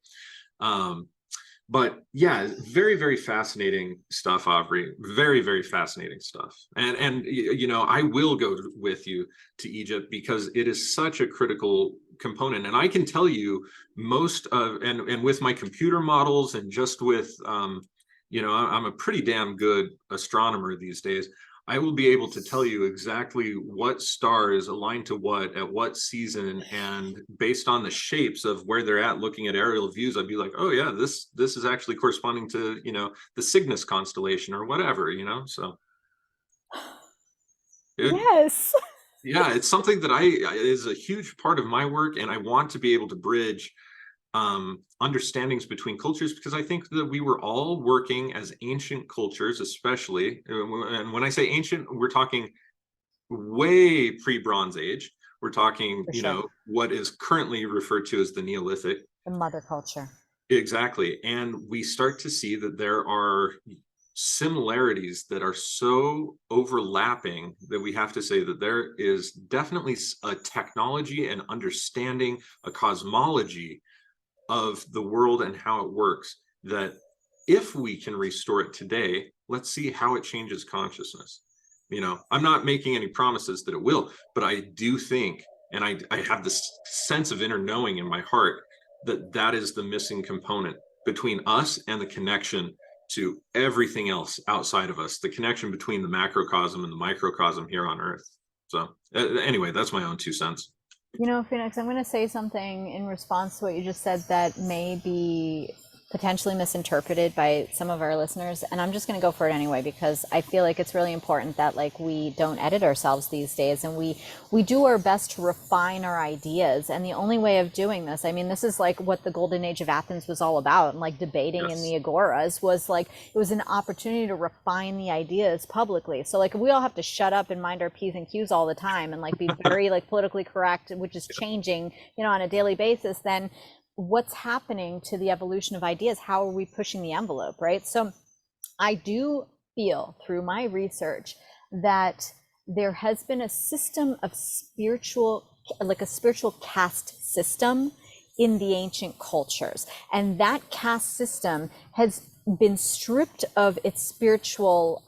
But yeah, very, very fascinating stuff, Aubrey. Very, very fascinating stuff. And you know, I will go with you to Egypt because it is such a critical component. And I can tell you most of, and with my computer models and just with, you know, I'm a pretty damn good astronomer these days. I will be able to tell you exactly what stars align to what at what season, and based on the shapes of where they're at, looking at aerial views, I'd be like, oh yeah, this is actually corresponding to, you know, the Cygnus constellation or whatever, you know. So Yes. yeah, it's something that is a huge part of my work, and I want to be able to bridge understandings between cultures, because I think that we were all working as ancient cultures, especially, and when I say ancient, we're talking way pre-Bronze Age. We're talking, For you sure. know, what is currently referred to as the Neolithic. The mother culture. Exactly. And we start to see that there are similarities that are so overlapping that we have to say that there is definitely a technology and understanding, a cosmology of the world and how it works, that if we can restore it today, let's see how it changes consciousness. You know, I'm not making any promises that it will, but I do think, and I have this sense of inner knowing in my heart, that that is the missing component between us and the connection to everything else outside of us, the connection between the macrocosm and the microcosm here on Earth. So anyway, that's my own 2 cents. You know, Phoenix, I'm going to say something in response to what you just said that may be potentially misinterpreted by some of our listeners, and I'm just going to go for it anyway, because I feel like it's really important that, like, we don't edit ourselves these days, and we do our best to refine our ideas. And the only way of doing this, I mean, this is like what the golden age of Athens was all about, and like debating in the agoras was like, it was an opportunity to refine the ideas publicly. So like, if we all have to shut up and mind our P's and Q's all the time and like be very like politically correct, which is changing, you know, on a daily basis, then what's happening to the evolution of ideas? How are we pushing the envelope, right? So I do feel through my research that there has been a system of spiritual, like a spiritual caste system in the ancient cultures. And that caste system has been stripped of its spiritual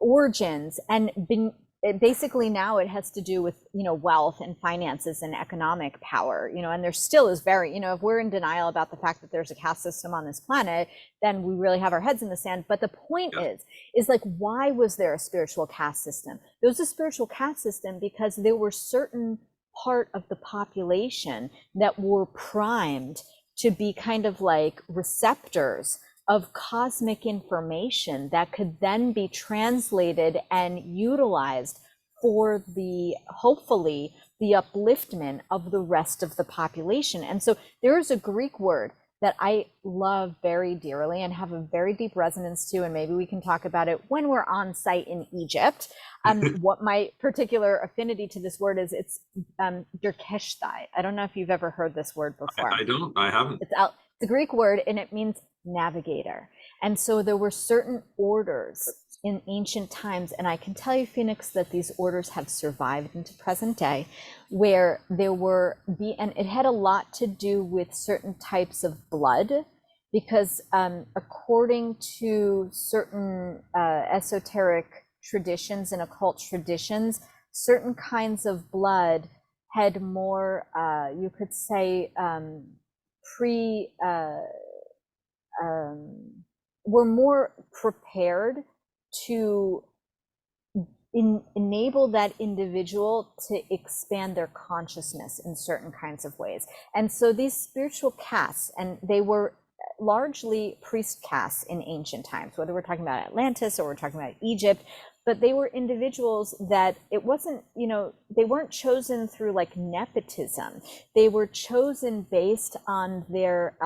origins and been basically now it has to do with, you know, wealth and finances and economic power, you know, and there still is very, you know, if we're in denial about the fact that there's a caste system on this planet, then we really have our heads in the sand. But the point is like, why was there a spiritual caste system? There was a spiritual caste system because there were certain part of the population that were primed to be kind of like receptors of cosmic information that could then be translated and utilized for the, hopefully, the upliftment of the rest of the population. And so there is a Greek word that I love very dearly and have a very deep resonance to, and maybe we can talk about it when we're on site in Egypt. What my particular affinity to this word is, it's Derkeshtai. I don't know if you've ever heard this word before. I haven't. It's a Greek word, and it means navigator. And so there were certain orders in ancient times, and I can tell you, Phoenix, that these orders have survived into present day, where there were and it had a lot to do with certain types of blood, because according to certain esoteric traditions and occult traditions, certain kinds of blood had more, you could say, were more prepared to enable that individual to expand their consciousness in certain kinds of ways. And so these spiritual castes, and they were largely priest castes in ancient times, whether we're talking about Atlantis or we're talking about Egypt, but they were individuals that it wasn't, you know, they weren't chosen through like nepotism. They were chosen based on their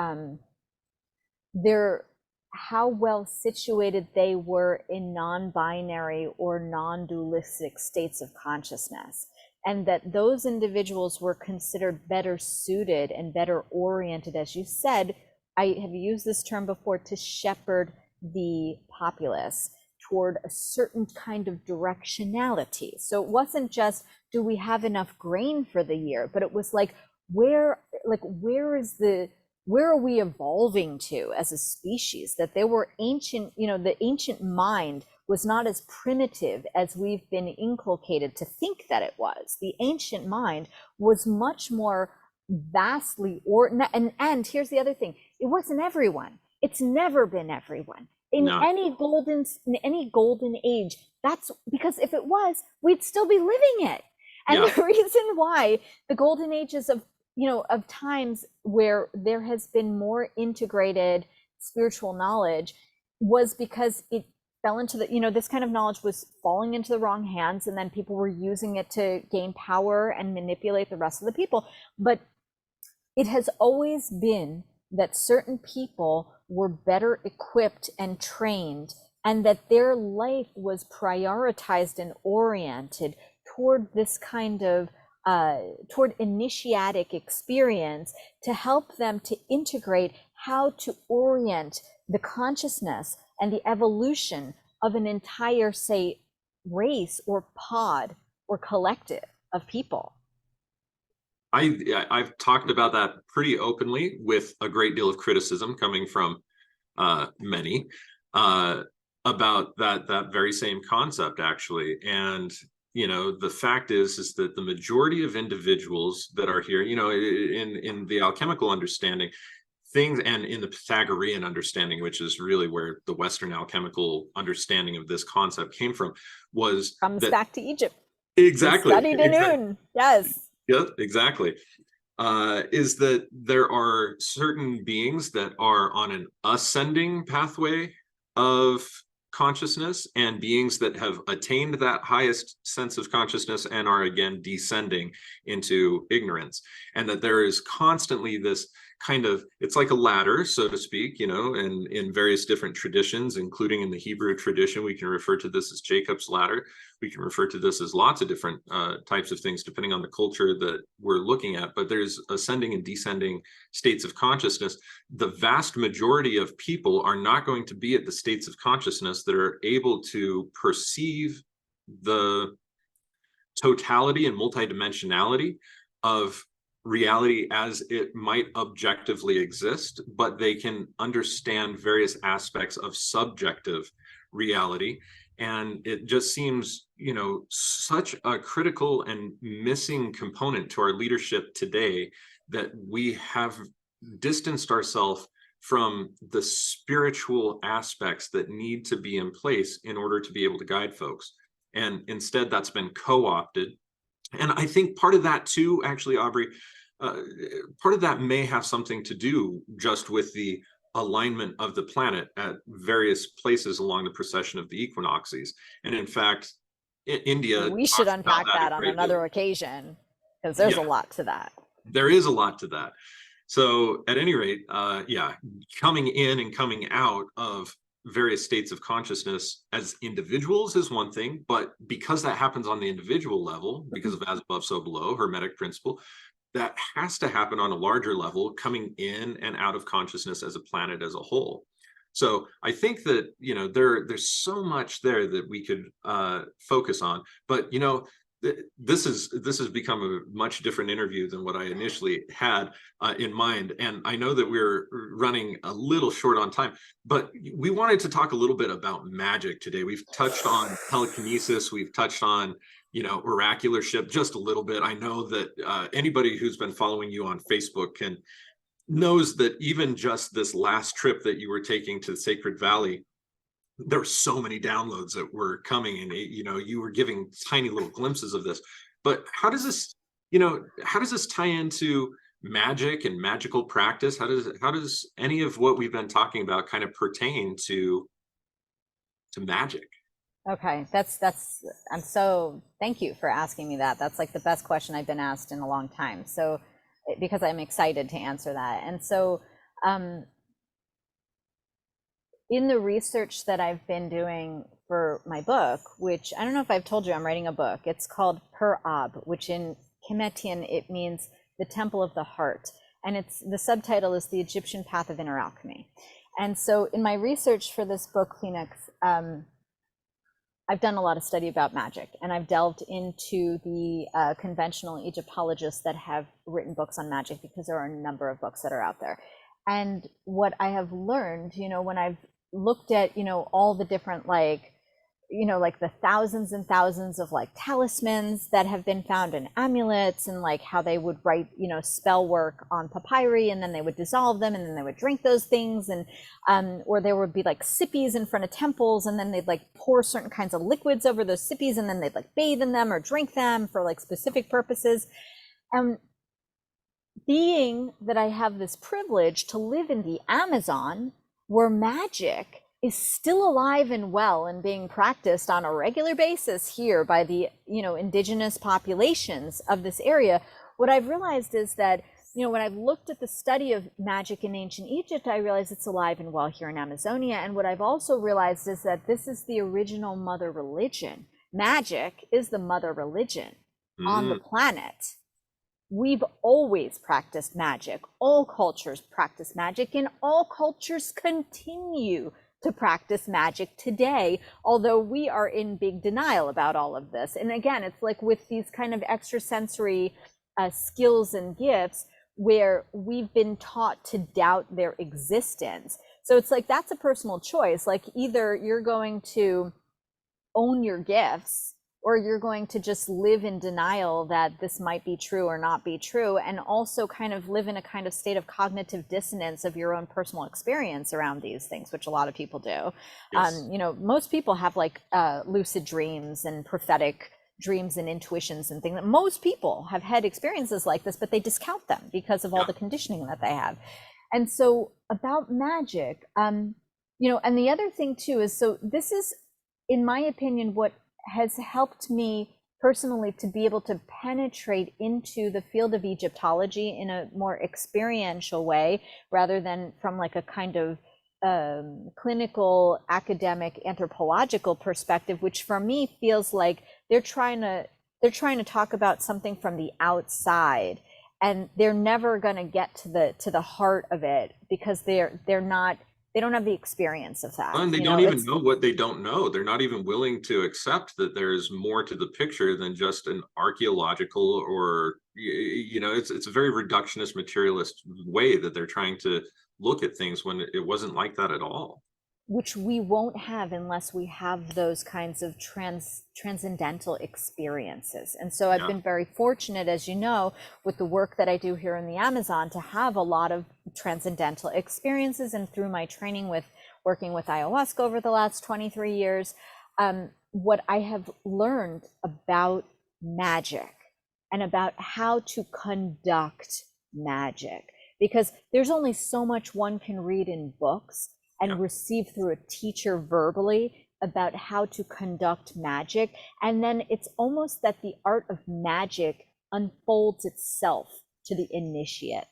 how well situated they were in non-binary or non-dualistic states of consciousness, and that those individuals were considered better suited and better oriented, as you said, I have used this term before, to shepherd the populace toward a certain kind of directionality. So it wasn't just, do we have enough grain for the year, but it was like, where are we evolving to as a species? That there were ancient, the ancient mind was not as primitive as we've been inculcated to think that it was. The ancient mind was much more vastly, and here's the other thing, it wasn't everyone. It's never been everyone. In any golden age, that's because if it was, we'd still be living it. And the reason why the golden ages of times where there has been more integrated spiritual knowledge was because it fell into this kind of knowledge was falling into the wrong hands, and then people were using it to gain power and manipulate the rest of the people. But it has always been that certain people were better equipped and trained, and that their life was prioritized and oriented toward this kind of toward initiatic experience to help them to integrate how to orient the consciousness and the evolution of an entire, say, race or pod or collective of people. I've talked about that pretty openly with a great deal of criticism coming from many about that very same concept, actually. And the fact is that the majority of individuals that are here, in the alchemical understanding, things, and in the Pythagorean understanding, which is really where the Western alchemical understanding of this concept came from, comes back to Egypt. Exactly. Studied in Un. Yes. Yeah, exactly. Is that there are certain beings that are on an ascending pathway of consciousness, and beings that have attained that highest sense of consciousness and are again descending into ignorance, and that there is constantly this kind of, it's like a ladder, so to speak, and in various different traditions, including in the Hebrew tradition, we can refer to this as Jacob's ladder. We can refer to this as lots of different types of things depending on the culture that we're looking at, but there's ascending and descending states of consciousness. The vast majority of people are not going to be at the states of consciousness that are able to perceive the totality and multidimensionality of reality as it might objectively exist, but they can understand various aspects of subjective reality. And it just seems, such a critical and missing component to our leadership today, that we have distanced ourselves from the spiritual aspects that need to be in place in order to be able to guide folks. And instead, that's been co-opted. And I think part of that too, actually, Aubrey, part of that may have something to do just with the alignment of the planet at various places along the precession of the equinoxes. And in fact, India, we should unpack that on another occasion, because there's a lot to that. There is a lot to that. So at any rate, coming in and coming out of various states of consciousness as individuals is one thing, but because that happens on the individual level, because of as above, so below, Hermetic principle, that has to happen on a larger level, coming in and out of consciousness as a planet as a whole. So I think that, there's so much there that we could focus on, but, this has become a much different interview than what I initially had in mind. And I know that we're running a little short on time, but we wanted to talk a little bit about magic today. We've touched on telekinesis. We've touched on, oracularship just a little bit. I know that anybody who's been following you on Facebook knows that even just this last trip that you were taking to the Sacred Valley, there were so many downloads that were coming, and you were giving tiny little glimpses of this. But how does this tie into magic and magical practice? How does any of what we've been talking about kind of pertain to magic? Okay, thank you for asking me that. That's like the best question I've been asked in a long time. So, because I'm excited to answer that. And so, in the research that I've been doing for my book, which I don't know if I've told you, I'm writing a book. It's called Per Ab, which in Kemetian, it means the Temple of the Heart. And the subtitle is The Egyptian Path of Inner Alchemy. And so in my research for this book, Phoenix, I've done a lot of study about magic, and I've delved into the conventional Egyptologists that have written books on magic, because there are a number of books that are out there. And what I have learned, when I've looked at, all the different, like the thousands and thousands of like talismans that have been found in amulets, and like how they would write, spell work on papyri, and then they would dissolve them, and then they would drink those things, and or there would be like sippies in front of temples, and then they'd like pour certain kinds of liquids over those sippies, and then they'd like bathe in them or drink them for like specific purposes. Being that I have this privilege to live in the Amazon, where magic is still alive and well and being practiced on a regular basis here by the indigenous populations of this area, what I've realized is that when I've looked at the study of magic in ancient Egypt, I realize it's alive and well here in Amazonia. And what I've also realized is that this is the original mother religion. Magic is the mother religion on the planet. We've always practiced magic. All cultures practice magic, and all cultures continue to practice magic today, although we are in big denial about all of this. And again, it's like with these kind of extrasensory skills and gifts, where we've been taught to doubt their existence. So it's like, that's a personal choice. Like, either you're going to own your gifts, or you're going to just live in denial that this might be true or not be true, and also kind of live in a kind of state of cognitive dissonance of your own personal experience around these things, which a lot of people do. Yes. Most people have like lucid dreams and prophetic dreams and intuitions and things. Most people have had experiences like this, but they discount them because of all the conditioning that they have. And so about magic, and the other thing too is, so this is, in my opinion, what has helped me personally to be able to penetrate into the field of Egyptology in a more experiential way, rather than from like a kind of clinical, academic, anthropological perspective, which for me feels like they're trying to talk about something from the outside, and they're never going to get to the heart of it, because they don't have the experience of that. And they don't even know what they don't know. They're not even willing to accept that there's more to the picture than just an archaeological, or it's a very reductionist, materialist way that they're trying to look at things, when it wasn't like that at all. Which we won't have unless we have those kinds of transcendental experiences. And so I've been very fortunate, as you know, with the work that I do here in the Amazon, to have a lot of transcendental experiences. And through my training with working with ayahuasca over the last 23 years, what I have learned about magic and about how to conduct magic, because there's only so much one can read in books and receive through a teacher verbally about how to conduct magic. And then it's almost that the art of magic unfolds itself to the initiate.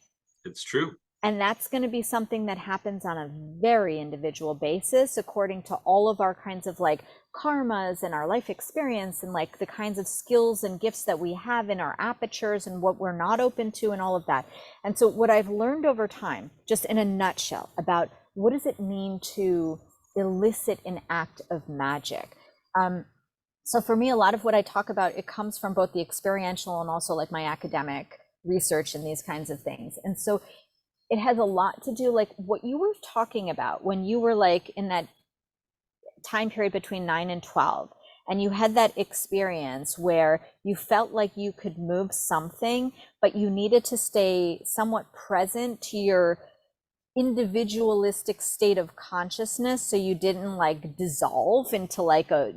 It's true. And that's going to be something that happens on a very individual basis, according to all of our kinds of like karmas and our life experience, and like the kinds of skills and gifts that we have in our apertures and what we're not open to, and all of that. And so what I've learned over time, just in a nutshell, about what does it mean to elicit an act of magic? So for me, a lot of what I talk about, it comes from both the experiential and also like my academic research and these kinds of things. And so it has a lot to do, like what you were talking about when you were like in that time period between 9 and 12, and you had that experience where you felt like you could move something, but you needed to stay somewhat present to your individualistic state of consciousness, so you didn't like dissolve into like a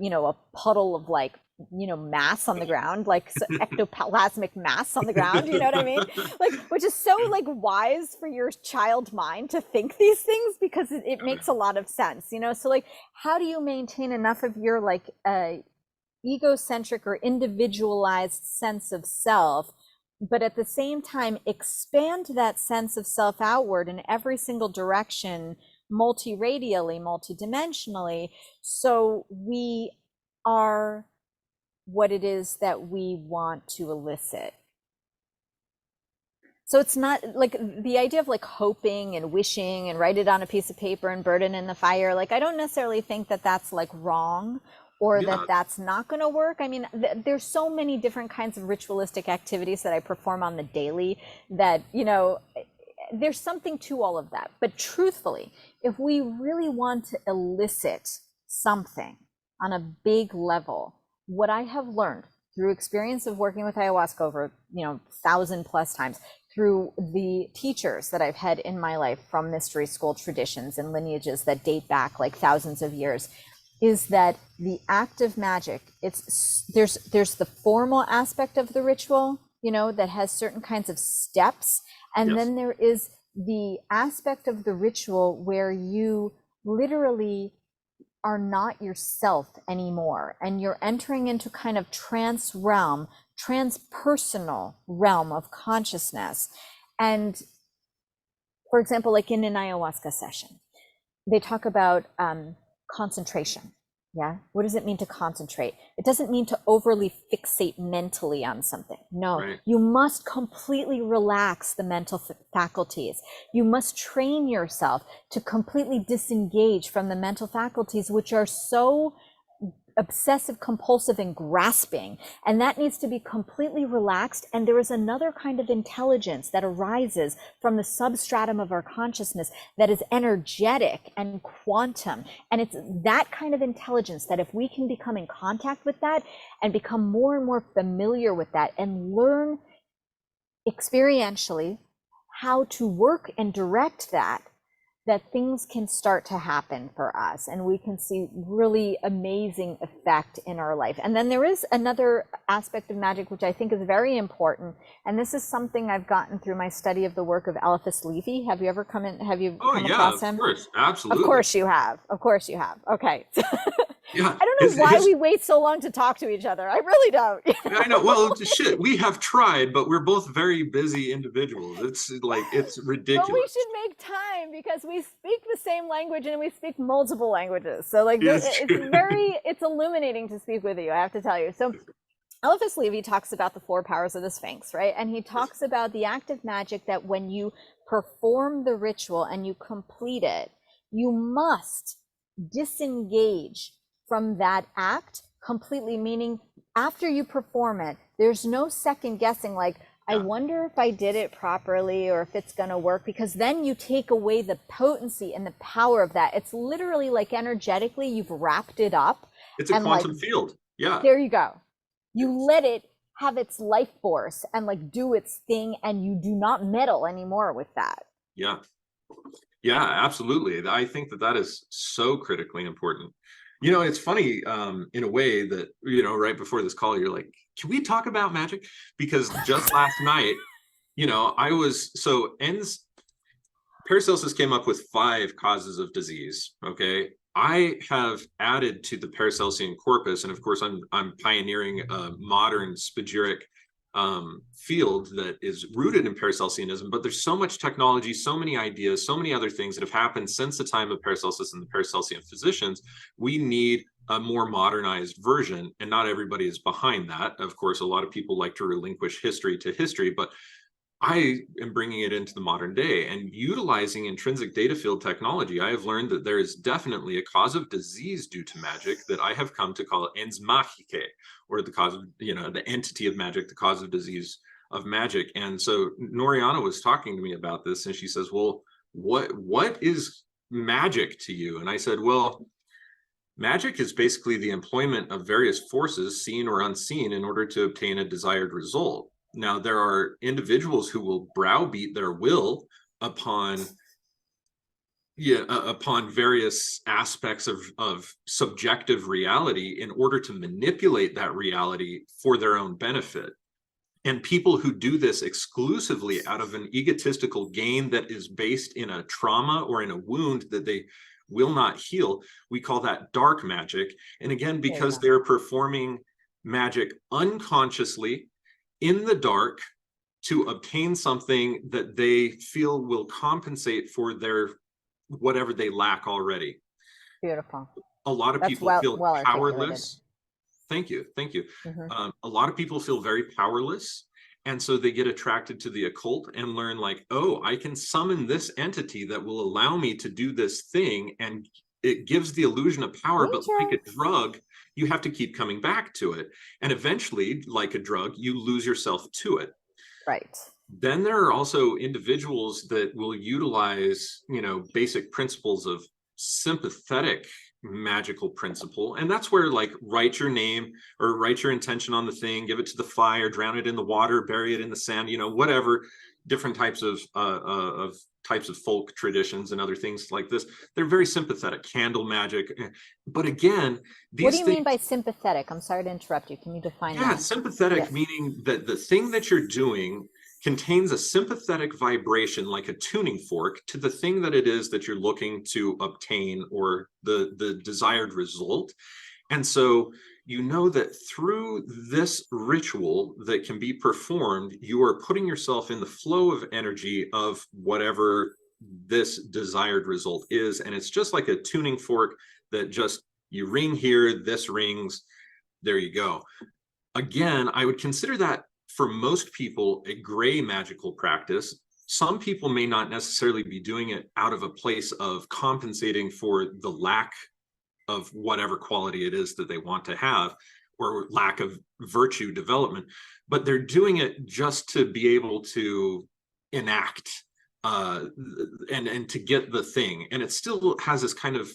puddle of like mass on the ground, like ectoplasmic mass on the ground, you know what I mean? Like, which is so like wise for your child mind to think these things, because it makes a lot of sense, so like, how do you maintain enough of your like egocentric or individualized sense of self, but at the same time expand that sense of self outward in every single direction, multiradially, multidimensionally, so we are what it is that we want to elicit? So it's not like the idea of like hoping and wishing and write it on a piece of paper and burn it in the fire. Like, I don't necessarily think that that's like wrong or Yeah. that that's not going to work. I mean, there's so many different kinds of ritualistic activities that I perform on the daily that, you know, there's something to all of that. But truthfully, if we really want to elicit something on a big level, what I have learned through experience of working with ayahuasca over, you know, 1,000+ times, through the teachers that I've had in my life from mystery school traditions and lineages that date back like thousands of years, is that the act of magic, there's the formal aspect of the ritual, you know, that has certain kinds of steps. And Yes. then there is the aspect of the ritual where you literally are not yourself anymore, and you're entering into kind of transpersonal realm of consciousness. And for example, like in an ayahuasca session, they talk about concentration. Yeah. What does it mean to concentrate? It doesn't mean to overly fixate mentally on something. No, Right. you must completely relax the mental faculties. You must train yourself to completely disengage from the mental faculties, which are so obsessive, compulsive, and grasping. And that needs to be completely relaxed. And there is another kind of intelligence that arises from the substratum of our consciousness that is energetic and quantum. And it's that kind of intelligence that if we can become in contact with that and become more and more familiar with that and learn experientially how to work and direct that things can start to happen for us and we can see really amazing effect in our life. And then there is another aspect of magic which I think is very important, and this is something I've gotten through my study of the work of Eliphas Levi. Have you ever come across him? Of course, absolutely. Of course you have. Okay. Yeah. I don't know why we wait so long to talk to each other. I really don't. I know. Well, shit, we have tried, but we're both very busy individuals. It's like, it's ridiculous. But we should make time because we speak the same language and we speak multiple languages. So like it's illuminating to speak with you, I have to tell you. So Eliphas Levi talks about the 4 powers of the Sphinx, right? And he talks about the act of magic that when you perform the ritual and you complete it, you must disengage from that act completely, meaning after you perform it, there's no second guessing, like, I wonder if I did it properly or if it's going to work, because then you take away the potency and the power of that. It's literally like energetically you've wrapped it up. It's a quantum field. Yeah. There you go. You let it have its life force and like do its thing, and you do not meddle anymore with that. Yeah. Yeah, absolutely. I think that is so critically important. You know, it's funny in a way that, you know, right before this call, you're like, can we talk about magic? Because just last night, you know, Paracelsus came up with 5 causes of disease. Okay. I have added to the Paracelsian corpus, and of course, I'm pioneering a modern spagyric field that is rooted in Paracelsianism, but there's so much technology, so many ideas, so many other things that have happened since the time of Paracelsus and the Paracelsian physicians. We need a more modernized version, and not everybody is behind that. Of course, a lot of people like to relinquish history to history, but I am bringing it into the modern day and utilizing intrinsic data field technology. I have learned that there is definitely a cause of disease due to magic that I have come to call ens magicae, or the cause of, you know, the entity of magic, the cause of disease of magic. And so Noriana was talking to me about this, and she says, well, what is magic to you? And I said, well, magic is basically the employment of various forces, seen or unseen, in order to obtain a desired result. Now, there are individuals who will browbeat their will upon various aspects of subjective reality in order to manipulate that reality for their own benefit. And people who do this exclusively out of an egotistical gain that is based in a trauma or in a wound that they will not heal, we call that dark magic. And again, because they're performing magic unconsciously in the dark to obtain something that they feel will compensate for their whatever they lack already. Beautiful. A lot of people feel powerless. Thank you. Mm-hmm. A lot of people feel very powerless, And so they get attracted to the occult and learn like, oh, I can summon this entity that will allow me to do this thing. And it gives the illusion of power, but like a drug, you have to keep coming back to it. And eventually, like a drug, you lose yourself to it. Right. Then there are also individuals that will utilize, basic principles of sympathetic magical principle. And that's where like write your name or write your intention on the thing, give it to the fire, drown it in the water, bury it in the sand, whatever, different types of folk traditions and other things like this. They're very sympathetic, candle magic. But again, what do you mean by sympathetic? I'm sorry to interrupt you. Can you define that? Yeah, sympathetic, meaning that the thing that you're doing contains a sympathetic vibration, like a tuning fork, to the thing that it is that you're looking to obtain, or the desired result. And so you know that through this ritual that can be performed, you are putting yourself in the flow of energy of whatever this desired result is. And it's just like a tuning fork that just, you ring here, this rings, there you go. Again, I would consider that for most people a gray magical practice. Some people may not necessarily be doing it out of a place of compensating for the lack of whatever quality it is that they want to have, or lack of virtue development, but they're doing it just to be able to enact and to get the thing. And it still has this kind of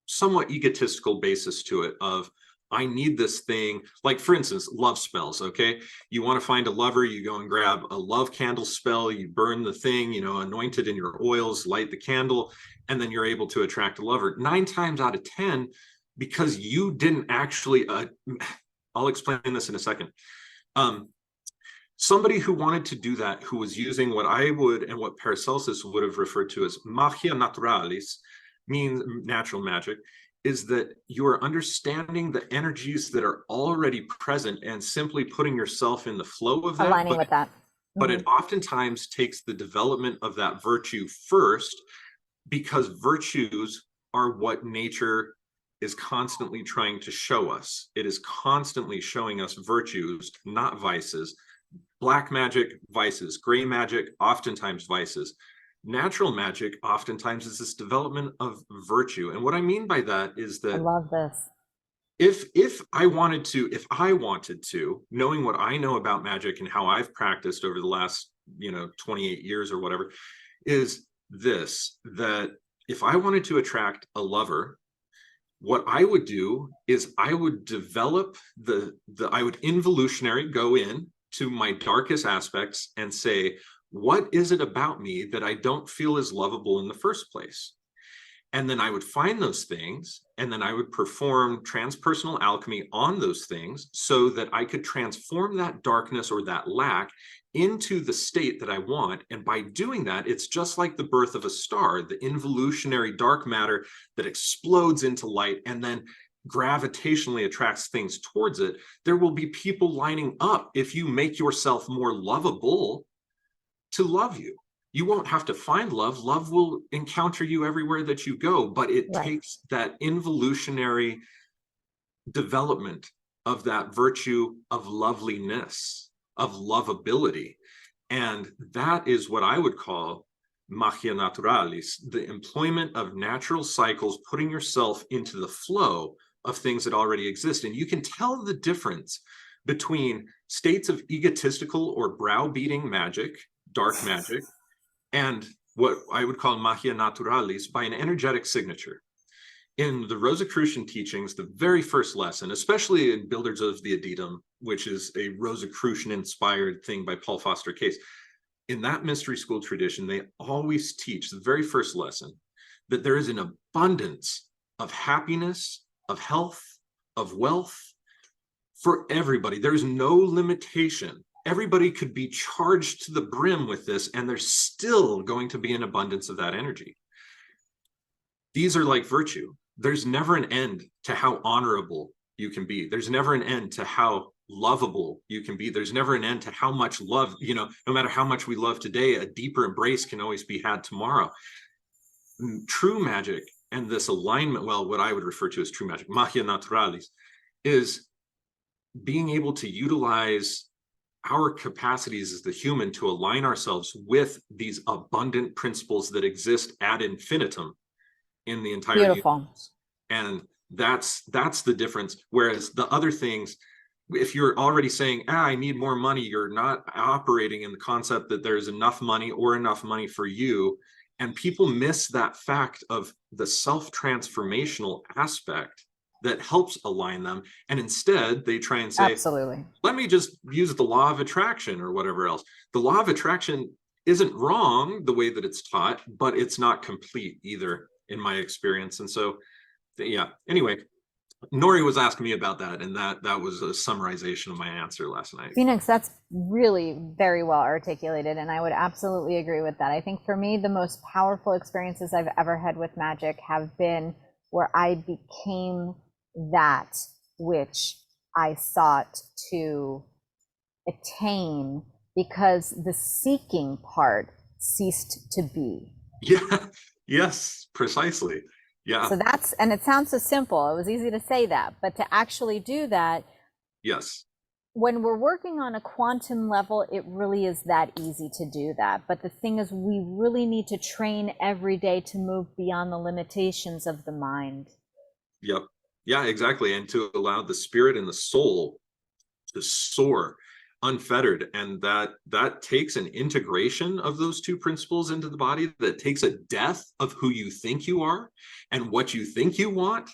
somewhat egotistical basis to it of, I need this thing. Like, for instance, love spells, okay? You want to find a lover, you go and grab a love candle spell, you burn the thing, anoint it in your oils, light the candle, and then you're able to attract a lover. 9 times out of 10, because you didn't actually, I'll explain this in a second. Somebody who wanted to do that, who was using what I would and what Paracelsus would have referred to as magia naturalis, means natural magic, is that you are understanding the energies that are already present and simply putting yourself in the flow of that. Aligning with that. But it oftentimes takes the development of that virtue first, because virtues are what nature is constantly trying to show us. It is constantly showing us virtues, not vices. Black magic, vices. Gray magic, oftentimes vices. Natural magic oftentimes is this development of virtue. And what I mean by that is that, I love this. If I wanted to, knowing what I know about magic and how I've practiced over the last 28 years or whatever, is this, that if I wanted to attract a lover, what I would do is I would develop I would involutionary go in to my darkest aspects and say, what is it about me that I don't feel is lovable in the first place? And then I would find those things, and then I would perform transpersonal alchemy on those things so that I could transform that darkness or that lack into the state that I want. And by doing that, it's just like the birth of a star, the involutionary dark matter that explodes into light and then gravitationally attracts things towards it. There will be people lining up, if you make yourself more lovable, to love you. You won't have to find love. Love will encounter you everywhere that you go, but it takes that involutionary development of that virtue of loveliness, of lovability. And that is what I would call magia naturalis, the employment of natural cycles, putting yourself into the flow of things that already exist. And you can tell the difference between states of egotistical or browbeating magic, dark magic, and what I would call magia naturalis by an energetic signature. In the Rosicrucian teachings, the very first lesson, especially in Builders of the Adytum, which is a Rosicrucian inspired thing by Paul Foster Case, in that mystery school tradition, they always teach the very first lesson that there is an abundance of happiness, of health, of wealth for everybody. There's no limitation. Everybody could be charged to the brim with this, and there's still going to be an abundance of that energy. These are like virtue. There's never an end to how honorable you can be. There's never an end to how lovable you can be. There's never an end to how much love, no matter how much we love today, a deeper embrace can always be had tomorrow. True magic and this alignment, well, what I would refer to as true magic, magia naturalis, is being able to utilize our capacities as the human to align ourselves with these abundant principles that exist ad infinitum in the entire universe. And that's the difference. Whereas the other things, if you're already saying, I need more money, you're not operating in the concept that there's enough money or enough money for you. And people miss that fact of the self-transformational aspect that helps align them. And instead they try and say, absolutely, let me just use the law of attraction or whatever else. The law of attraction isn't wrong the way that it's taught, but it's not complete either in my experience. And so, yeah, anyway, Nori was asking me about that, and that was a summarization of my answer last night. Phoenix, that's really very well articulated, and I would absolutely agree with that. I think for me, the most powerful experiences I've ever had with magic have been where I became that which I sought to attain, because the seeking part ceased to be. Yeah, yes, precisely. Yeah. So that's, and it sounds so simple. It was easy to say that, but to actually do that, yes, when we're working on a quantum level, it really is that easy to do that. But the thing is, we really need to train every day to move beyond the limitations of the mind. Yep. Yeah, exactly. And to allow the spirit and the soul to soar unfettered. And that takes an integration of those two principles into the body, that takes a death of who you think you are and what you think you want.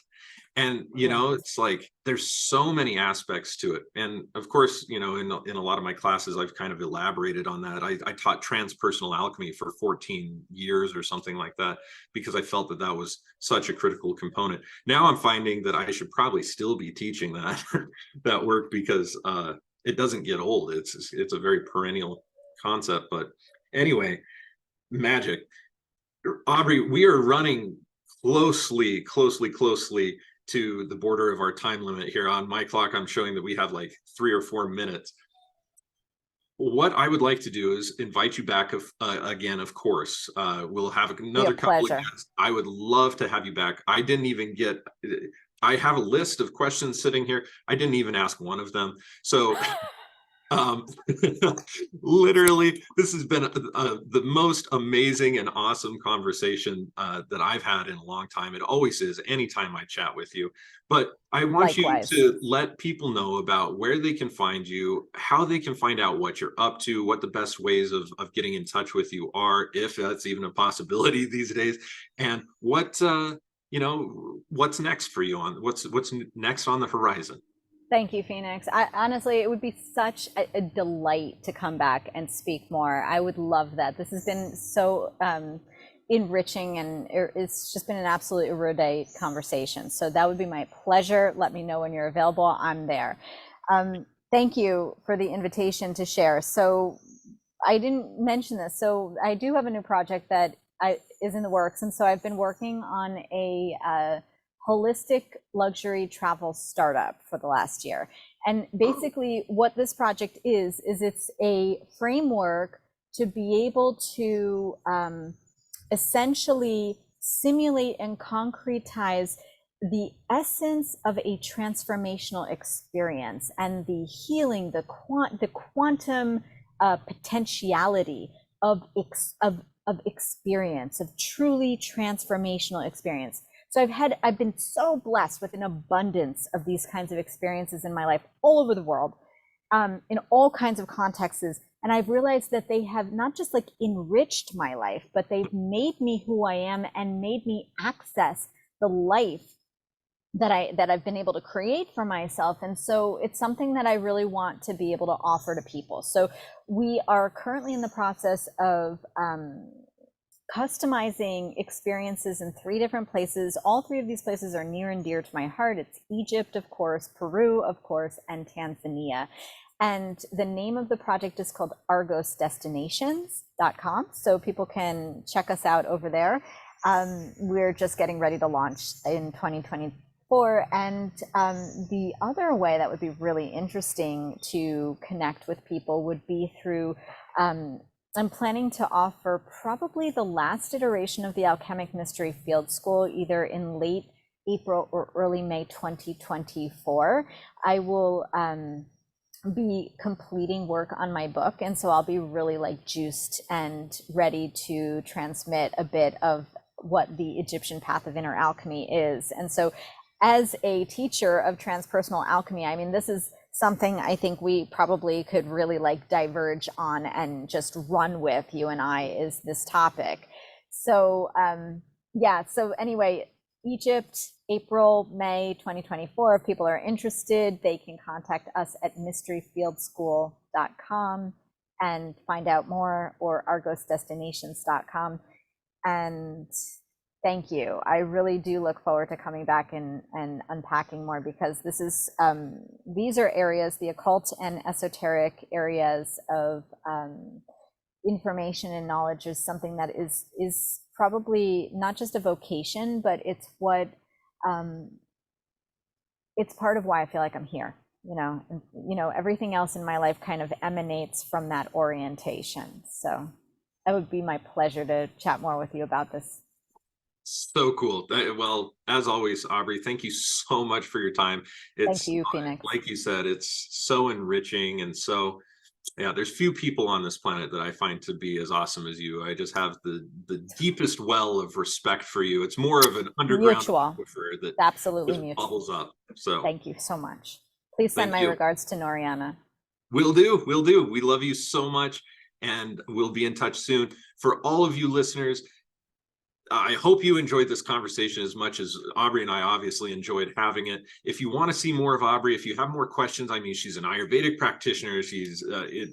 And, you know, it's like, there's so many aspects to it. And of course, you know, in a lot of my classes, I've kind of elaborated on that. I taught transpersonal alchemy for 14 years or something like that, because I felt that that was such a critical component. Now I'm finding that I should probably still be teaching that, that work, because it doesn't get old. It's a very perennial concept. But anyway, magic. Aubrey, we are running closely to the border of our time limit here. On my clock, I'm showing that we have like 3 or 4 minutes. What I would like to do is invite you back again, of course. We'll have another couple of guests. I would love to have you back. I have a list of questions sitting here. I didn't even ask one of them. So literally, this has been the most amazing and awesome conversation that I've had in a long time. It always is anytime I chat with you. But I want Likewise. you to let people know about where they can find you, how they can find out what you're up to, what the best ways of getting in touch with you are, if that's even a possibility these days, and what you know, what's next for you, on what's next on the horizon. Thank you, Phoenix. Honestly, it would be such a delight to come back and speak more. I would love that. This has been so enriching, and it's just been an absolute erudite conversation. So that would be my pleasure. Let me know when you're available. I'm there. Thank you for the invitation to share. So I didn't mention this. So I do have a new project that is in the works. And so I've been working on a holistic luxury travel startup for the last year. And basically what this project is it's a framework to be able to essentially simulate and concretize the essence of a transformational experience, and the healing, the quantum potentiality of experience, of truly transformational experience. So I've been so blessed with an abundance of these kinds of experiences in my life all over the world, in all kinds of contexts. And I've realized that they have not just like enriched my life, but they've made me who I am and made me access the life that I've been able to create for myself. And so it's something that I really want to be able to offer to people. So we are currently in the process of customizing experiences in 3 different places. All 3 of these places are near and dear to my heart. It's Egypt, of course, Peru, of course, and Tanzania. And the name of the project is called ArgosDestinations.com. So people can check us out over there. We're just getting ready to launch in 2024. And the other way that would be really interesting to connect with people would be through I'm planning to offer probably the last iteration of the Alchemic Mystery Field School, either in late April or early May 2024. I will be completing work on my book, and so I'll be really like juiced and ready to transmit a bit of what the Egyptian path of inner alchemy is. And so as a teacher of transpersonal alchemy, I mean, this is something I think we probably could really like diverge on and just run with, you and I, is this topic. So yeah, so anyway, Egypt, April, May 2024. If people are interested, they can contact us at mysteryfieldschool.com and find out more, or argosdestinations.com. And thank you. I really do look forward to coming back and unpacking more, because this is these are areas, the occult and esoteric areas of information and knowledge, is something that is probably not just a vocation, but it's what it's part of why I feel like I'm here. And, everything else in my life kind of emanates from that orientation. So it would be my pleasure to chat more with you about this. So cool. Well, as always, Aubrey, thank you so much for your time. Thank you, Phoenix. Like you said, it's so enriching, and so, yeah, there's few people on this planet that I find to be as awesome as you. I just have the deepest well of respect for you. It's more of an underground aquifer that absolutely just bubbles up. So thank you so much. Please send my regards to Noriana. Will do. We love you so much, and we'll be in touch soon. For all of you listeners, I hope you enjoyed this conversation as much as Aubrey and I obviously enjoyed having it. If you want to see more of Aubrey, if you have more questions, I mean, she's an Ayurvedic practitioner. She's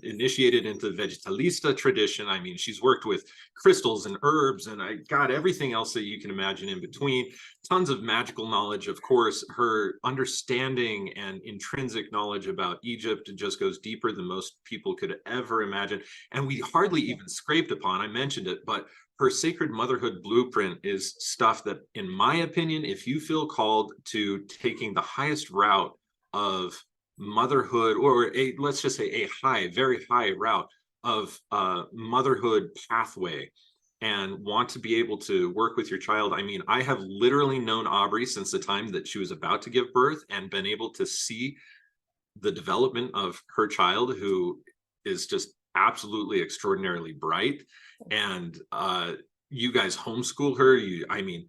initiated into the Vegetalista tradition. I mean, she's worked with crystals and herbs and everything else that you can imagine in between. Tons of magical knowledge. Of course, her understanding and intrinsic knowledge about Egypt just goes deeper than most people could ever imagine. And we hardly even scraped upon, I mentioned it, but her sacred motherhood blueprint is stuff that, in my opinion, if you feel called to taking the highest route of motherhood, or let's just say a very high route of motherhood pathway, and want to be able to work with your child. I mean, I have literally known Aubrey since the time that she was about to give birth, and been able to see the development of her child, who is just absolutely extraordinarily bright. And you guys homeschool her. I mean,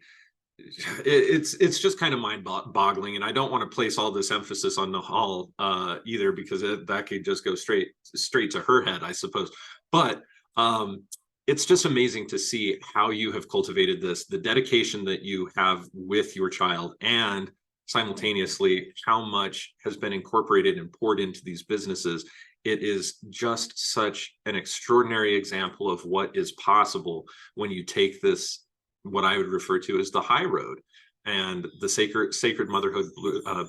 it's just kind of mind-boggling. And I don't want to place all this emphasis on Nahal either, because that could just go straight to her head, I suppose. But it's just amazing to see how you have cultivated this, the dedication that you have with your child, and simultaneously how much has been incorporated and poured into these businesses. It is just such an extraordinary example of what is possible when you take this, what I would refer to as the high road. And the sacred motherhood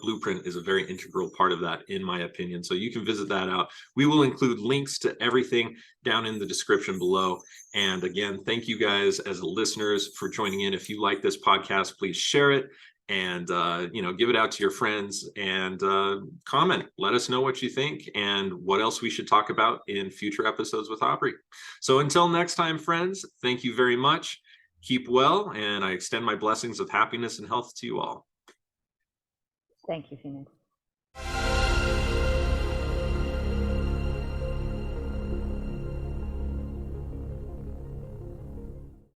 blueprint is a very integral part of that, in my opinion. So you can visit that out. We will include links to everything down in the description below. And again, thank you guys as listeners for joining in. If you like this podcast, please share it. And give it out to your friends, and comment. Let us know what you think and what else we should talk about in future episodes with Aubrey. So until next time, friends, thank you very much. Keep well, and I extend my blessings of happiness and health to you all. Thank you, Phoenix.